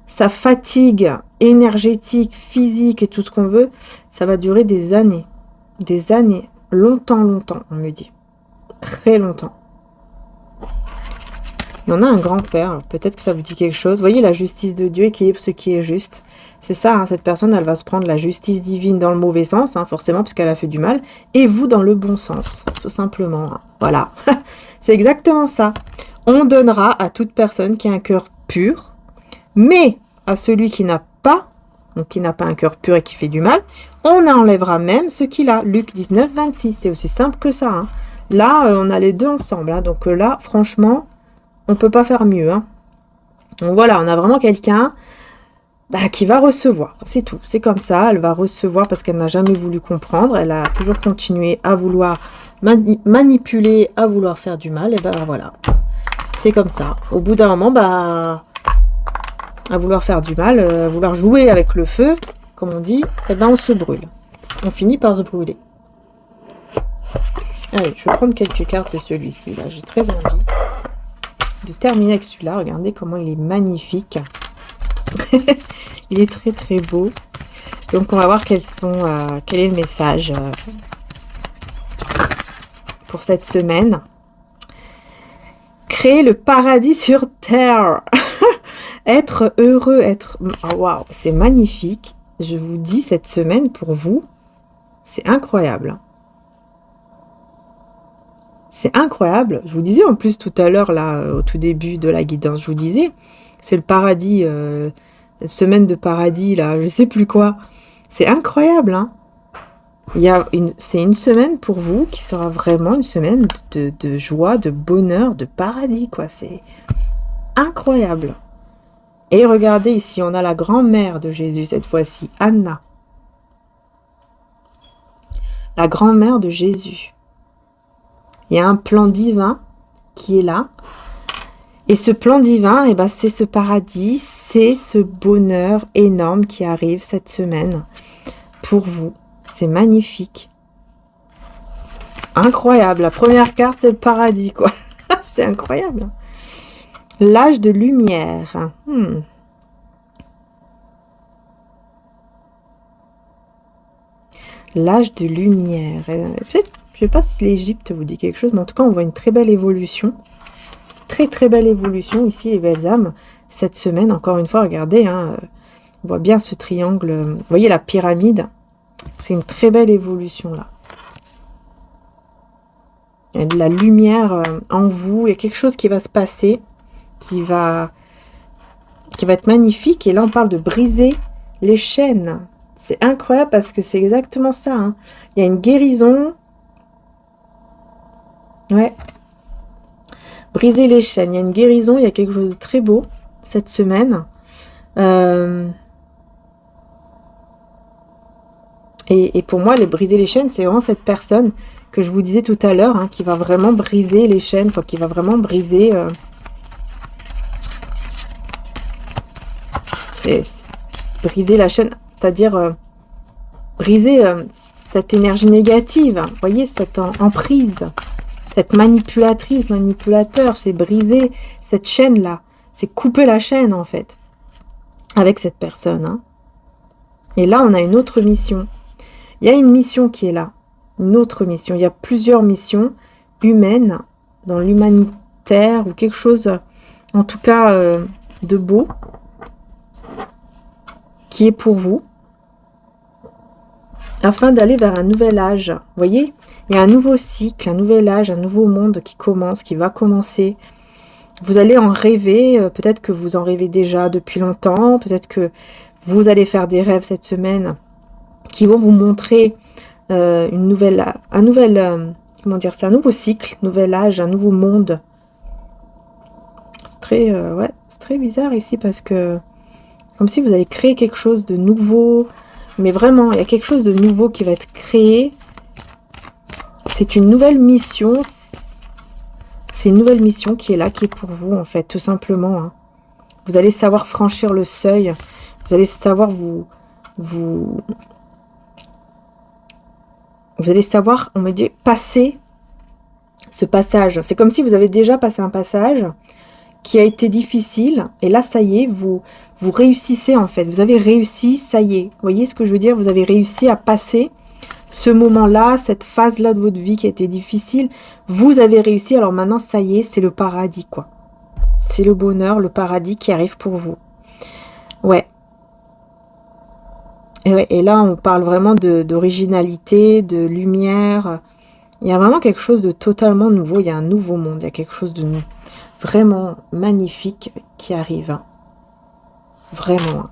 S1: sa fatigue énergétique, physique et tout ce qu'on veut, ça va durer des années. Des années. Longtemps, on me dit. Très longtemps. Il y en a un grand-père, alors peut-être que ça vous dit quelque chose. Vous voyez, la justice de Dieu équilibre ce qui est juste. C'est ça, hein, cette personne, elle va se prendre la justice divine dans le mauvais sens, hein, forcément, parce qu'elle a fait du mal, et vous dans le bon sens, tout simplement. Hein. Voilà, c'est exactement ça. On donnera à toute personne qui a un cœur pur, mais à celui qui n'a pas, donc qui n'a pas un cœur pur et qui fait du mal, on enlèvera même ce qu'il a. Luc 19, 26, c'est aussi simple que ça. Hein. Là, on a les deux ensemble, hein, donc là, franchement, on ne peut pas faire mieux. Hein. Donc voilà, on a vraiment quelqu'un qui va recevoir, c'est tout. C'est comme ça, elle va recevoir parce qu'elle n'a jamais voulu comprendre. Elle a toujours continué à vouloir manipuler, à vouloir faire du mal. Et ben voilà, c'est comme ça. Au bout d'un moment, à vouloir faire du mal, à vouloir jouer avec le feu, comme on dit, et ben on se brûle. On finit par se brûler. Allez, je vais prendre quelques cartes de celui-ci. Là, j'ai très envie de terminer avec celui-là. Regardez comment il est magnifique. Il est très très beau. Donc on va voir quel est le message pour cette semaine. Créer le paradis sur terre. Être heureux, être... Oh, waouh, c'est magnifique. Je vous dis, cette semaine pour vous, c'est incroyable. C'est incroyable. Je vous disais en plus tout à l'heure, là, au tout début de la guidance, je vous disais, c'est le paradis, semaine de paradis, là, je sais plus quoi. C'est incroyable, hein. C'est une semaine pour vous qui sera vraiment une semaine de joie, de bonheur, de paradis, quoi. C'est incroyable. Et regardez ici, on a la grand-mère de Jésus cette fois-ci, Anna. La grand-mère de Jésus. Il y a un plan divin qui est là. Et ce plan divin, c'est ce paradis, c'est ce bonheur énorme qui arrive cette semaine pour vous. C'est magnifique. Incroyable. La première carte, c'est le paradis, quoi. C'est incroyable. L'âge de lumière. L'âge de lumière. Peut-être, je ne sais pas si l'Égypte vous dit quelque chose, mais en tout cas, on voit une très belle évolution. Très, très belle évolution ici, les belles âmes. Cette semaine, encore une fois, regardez, hein, on voit bien ce triangle. Vous voyez la pyramide? C'est une très belle évolution, là. Il y a de la lumière en vous. Il y a quelque chose qui va se passer, qui va être magnifique. Et là, on parle de briser les chaînes. C'est incroyable parce que c'est exactement ça. Hein. Il y a une guérison. Ouais. Briser les chaînes. Il y a une guérison. Il y a quelque chose de très beau cette semaine. Et pour moi, briser les chaînes, c'est vraiment cette personne que je vous disais tout à l'heure, hein, qui va vraiment briser les chaînes, quoi, qui va vraiment briser... briser la chaîne, c'est-à-dire briser cette énergie négative, hein, vous voyez, cette emprise, cette manipulatrice, manipulateur, c'est briser cette chaîne-là, c'est couper la chaîne, en fait, avec cette personne. Hein. Et là, on a une autre mission. Il y a une mission qui est là, une autre mission. Il y a plusieurs missions humaines, dans l'humanitaire, ou quelque chose, en tout cas, de beau, qui est pour vous, afin d'aller vers un nouvel âge. Vous voyez, il y a un nouveau cycle, un nouvel âge, un nouveau monde qui commence, qui va commencer. Vous allez en rêver, peut-être que vous en rêvez déjà depuis longtemps, peut-être que vous allez faire des rêves cette semaine qui vont vous montrer un nouveau cycle, nouvel âge, un nouveau monde. C'est très bizarre ici parce que comme si vous allez créer quelque chose de nouveau, mais vraiment, il y a quelque chose de nouveau qui va être créé. C'est une nouvelle mission. C'est une nouvelle mission qui est là, qui est pour vous, en fait, tout simplement. Hein. Vous allez savoir franchir le seuil. Vous allez savoir vous allez savoir, on me dit, passer ce passage. C'est comme si vous avez déjà passé un passage qui a été difficile. Et là, ça y est, vous réussissez, en fait. Vous avez réussi, ça y est. Vous voyez ce que je veux dire? Vous avez réussi à passer ce moment-là, cette phase-là de votre vie qui a été difficile. Vous avez réussi. Alors maintenant, ça y est, c'est le paradis, quoi. c'est le bonheur, le paradis qui arrive pour vous. Ouais. Et là, on parle vraiment d'originalité, de lumière. Il y a vraiment quelque chose de totalement nouveau. Il y a un nouveau monde. Il y a quelque chose de vraiment magnifique qui arrive. Hein. Vraiment.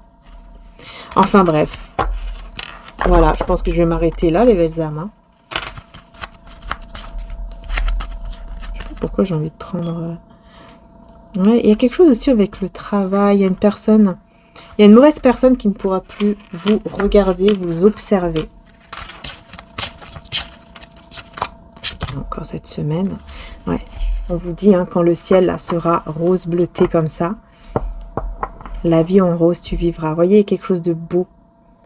S1: Enfin bref. Voilà, je pense que je vais m'arrêter là, les belles âmes. Hein. Je sais pas pourquoi j'ai envie de prendre... Ouais, il y a quelque chose aussi avec le travail. Il y a une personne... Il y a une mauvaise personne qui ne pourra plus vous regarder, vous observer. Encore cette semaine. Ouais. On vous dit, hein, quand le ciel là, sera rose bleuté comme ça, la vie en rose tu vivras. Vous voyez, quelque chose de beau.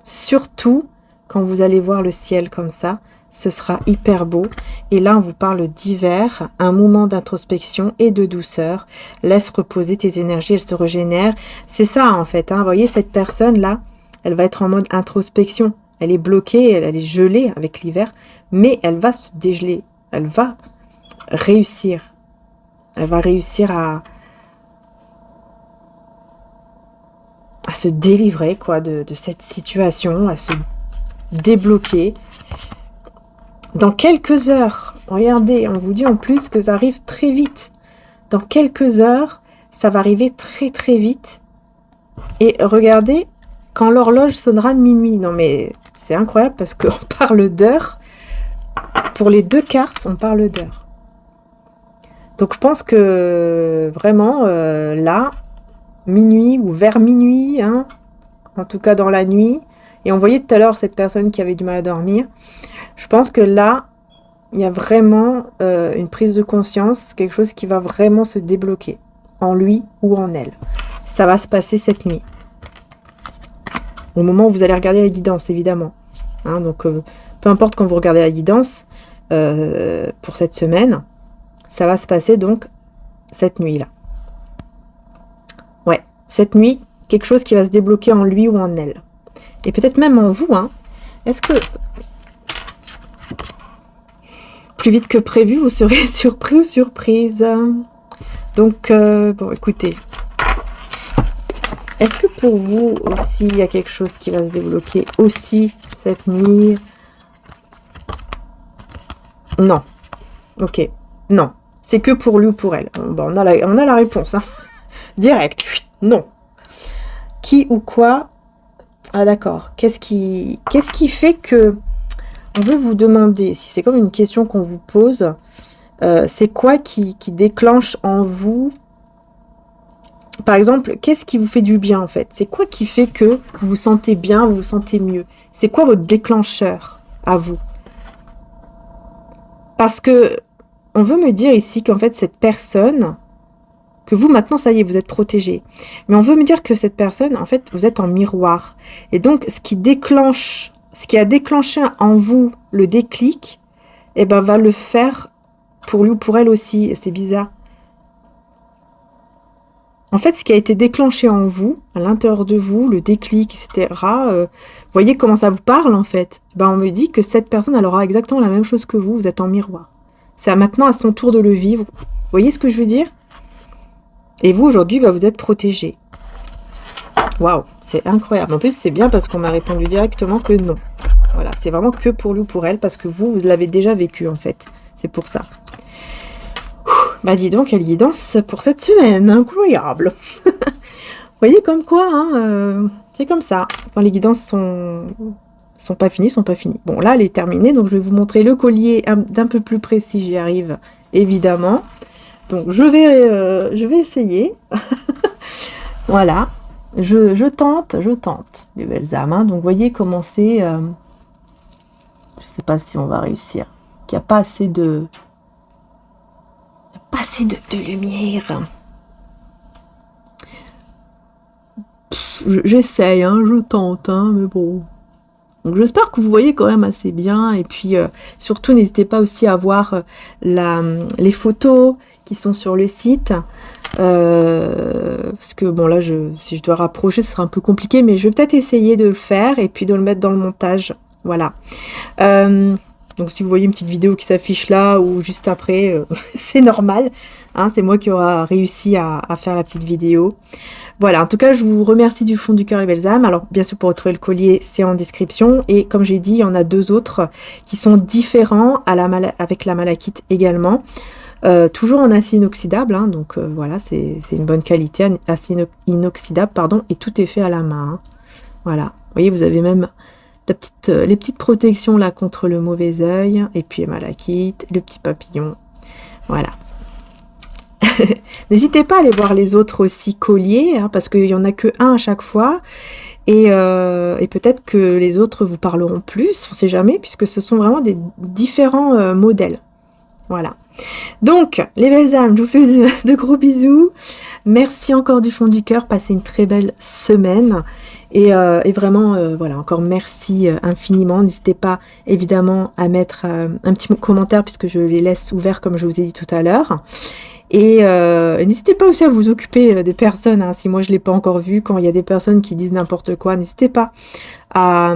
S1: Surtout quand vous allez voir le ciel comme ça, ce sera hyper beau. Et là, on vous parle d'hiver, un moment d'introspection et de douceur. Laisse reposer tes énergies, elles se régénèrent. C'est ça, en fait. Hein. Vous voyez, cette personne-là, elle va être en mode introspection. Elle est bloquée, elle est gelée avec l'hiver, mais elle va se dégeler. Elle va réussir. Elle va réussir à se délivrer, quoi, de cette situation, à se débloquer. Dans quelques heures, regardez, on vous dit en plus que ça arrive très vite. Dans quelques heures, ça va arriver très très vite. Et regardez, quand l'horloge sonnera minuit. Non mais c'est incroyable parce qu'on parle d'heure. Pour les deux cartes, on parle d'heure. Donc je pense que vraiment, là, minuit ou vers minuit, hein, en tout cas dans la nuit. Et on voyait tout à l'heure cette personne qui avait du mal à dormir. Je pense que là, il y a vraiment une prise de conscience, quelque chose qui va vraiment se débloquer, en lui ou en elle. Ça va se passer cette nuit. Au moment où vous allez regarder la guidance, évidemment. Hein, donc, peu importe quand vous regardez la guidance, pour cette semaine, ça va se passer donc cette nuit-là. Ouais, cette nuit, quelque chose qui va se débloquer en lui ou en elle. Et peut-être même en vous, hein. Est-ce que... plus vite que prévu, vous serez surpris ou surprise. Donc, bon, écoutez. Est-ce que pour vous aussi, il y a quelque chose qui va se débloquer aussi cette nuit? Non. Ok. Non. C'est que pour lui ou pour elle. Bon, on a la réponse. Hein. Direct. Non. Qui ou quoi? Ah d'accord. Qu'est-ce qui fait que... On veut vous demander, si c'est comme une question qu'on vous pose, c'est quoi qui déclenche en vous, par exemple, qu'est-ce qui vous fait du bien en fait? C'est quoi qui fait que vous vous sentez bien, vous vous sentez mieux? C'est quoi votre déclencheur à vous? Parce que on veut me dire ici qu'en fait cette personne, que vous maintenant ça y est, vous êtes protégé, mais on veut me dire que cette personne, en fait, vous êtes en miroir. Et donc ce qui a déclenché en vous le déclic, eh ben, va le faire pour lui ou pour elle aussi. C'est bizarre. En fait, ce qui a été déclenché en vous, à l'intérieur de vous, le déclic, etc., voyez comment ça vous parle, en fait. Ben, on me dit que cette personne, elle aura exactement la même chose que vous êtes en miroir. C'est maintenant à son tour de le vivre. Vous voyez ce que je veux dire? Et vous, aujourd'hui, ben, vous êtes protégé. Waouh, c'est incroyable. En plus, c'est bien parce qu'on m'a répondu directement que non. Voilà, c'est vraiment que pour lui ou pour elle, parce que vous l'avez déjà vécu, en fait. C'est pour ça. Bah dis donc, quelle guidance pour cette semaine. Incroyable. Vous voyez comme quoi, hein, c'est comme ça. Quand les guidances sont pas finies, sont pas finies. Bon, là, elle est terminée, donc je vais vous montrer le collier d'un peu plus précis, j'y arrive, évidemment. Donc, je vais essayer. Voilà. Je tente, les belles âmes. Hein. Donc, voyez comment c'est... je sais pas si on va réussir. Qu'il n'y a pas assez de... pas assez de lumière. J'essaye, hein, je tente, hein, mais bon. Donc, j'espère que vous voyez quand même assez bien. Et puis, surtout, n'hésitez pas aussi à voir les photos qui sont sur le site. Parce que, bon, là, si je dois rapprocher, ce sera un peu compliqué. Mais je vais peut-être essayer de le faire et puis de le mettre dans le montage. Voilà. Donc, si vous voyez une petite vidéo qui s'affiche là ou juste après, c'est normal. Hein, c'est moi qui aura réussi à faire la petite vidéo. Voilà, en tout cas, je vous remercie du fond du cœur, les belles âmes. Alors, bien sûr, pour retrouver le collier, c'est en description. Et comme j'ai dit, il y en a 2 autres qui sont différents avec la malachite également. Toujours en acier inoxydable, hein, donc voilà, c'est une bonne qualité, acier inoxydable, pardon, et tout est fait à la main. Hein. Voilà, vous voyez, vous avez même les petites protections là contre le mauvais œil, et puis malachite, le petit papillon, voilà. N'hésitez pas à aller voir les autres aussi colliers, hein, parce qu'il n'y en a que un à chaque fois, et peut-être que les autres vous parleront plus, on ne sait jamais, puisque ce sont vraiment des différents modèles. Voilà. Donc, les belles âmes, je vous fais de gros bisous. Merci encore du fond du cœur. Passez une très belle semaine. Et vraiment, voilà, encore merci infiniment. N'hésitez pas, évidemment, à mettre un petit commentaire, puisque je les laisse ouverts, comme je vous ai dit tout à l'heure. Et n'hésitez pas aussi à vous occuper des personnes. Hein, si moi, je ne l'ai pas encore vu, quand il y a des personnes qui disent n'importe quoi, n'hésitez pas à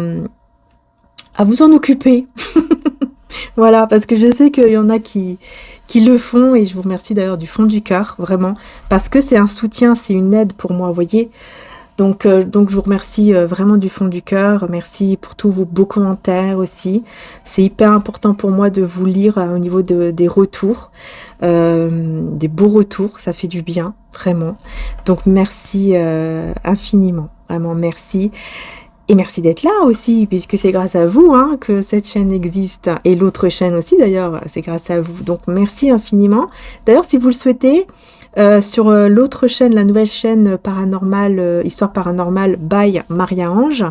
S1: vous en occuper. Voilà, parce que je sais qu'il y en a qui le font, et je vous remercie d'ailleurs du fond du cœur, vraiment, parce que c'est un soutien, c'est une aide pour moi, vous voyez. Donc je vous remercie vraiment du fond du cœur. Merci pour tous vos beaux commentaires aussi. C'est hyper important pour moi de vous lire au niveau des retours, des beaux retours, ça fait du bien, vraiment. Donc merci infiniment, vraiment merci. Et merci d'être là aussi, puisque c'est grâce à vous hein, que cette chaîne existe. Et l'autre chaîne aussi, d'ailleurs, c'est grâce à vous. Donc, merci infiniment. D'ailleurs, si vous le souhaitez, sur l'autre chaîne, la nouvelle chaîne paranormale, Histoire paranormale by Maria-Ange,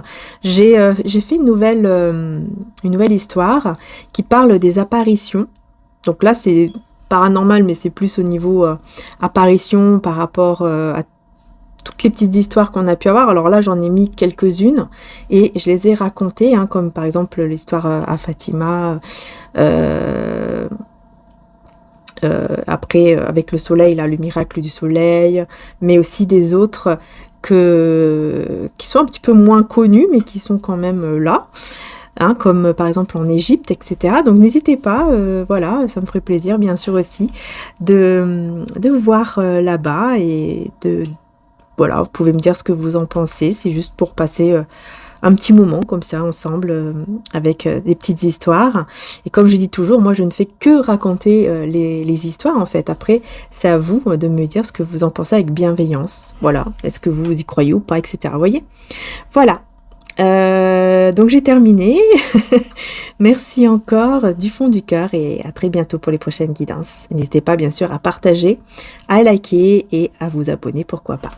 S1: j'ai fait une nouvelle histoire qui parle des apparitions. Donc là, c'est paranormal, mais c'est plus au niveau apparition par rapport à toutes les petites histoires qu'on a pu avoir. Alors là, j'en ai mis quelques-unes et je les ai racontées, hein, comme par exemple l'histoire à Fatima, après avec le soleil, là, le miracle du soleil, mais aussi des autres qui sont un petit peu moins connus, mais qui sont quand même là. Hein, comme par exemple en Égypte, etc. Donc n'hésitez pas, voilà, ça me ferait plaisir bien sûr aussi de vous voir là-bas et voilà, vous pouvez me dire ce que vous en pensez. C'est juste pour passer un petit moment comme ça ensemble avec des petites histoires. Et comme je dis toujours, moi je ne fais que raconter les histoires en fait. Après, c'est à vous de me dire ce que vous en pensez avec bienveillance. Voilà, est-ce que vous y croyez ou pas, etc. Vous voyez? Voilà. Donc j'ai terminé. Merci encore du fond du cœur et à très bientôt pour les prochaines guidances. N'hésitez pas bien sûr à partager, à liker et à vous abonner, pourquoi pas.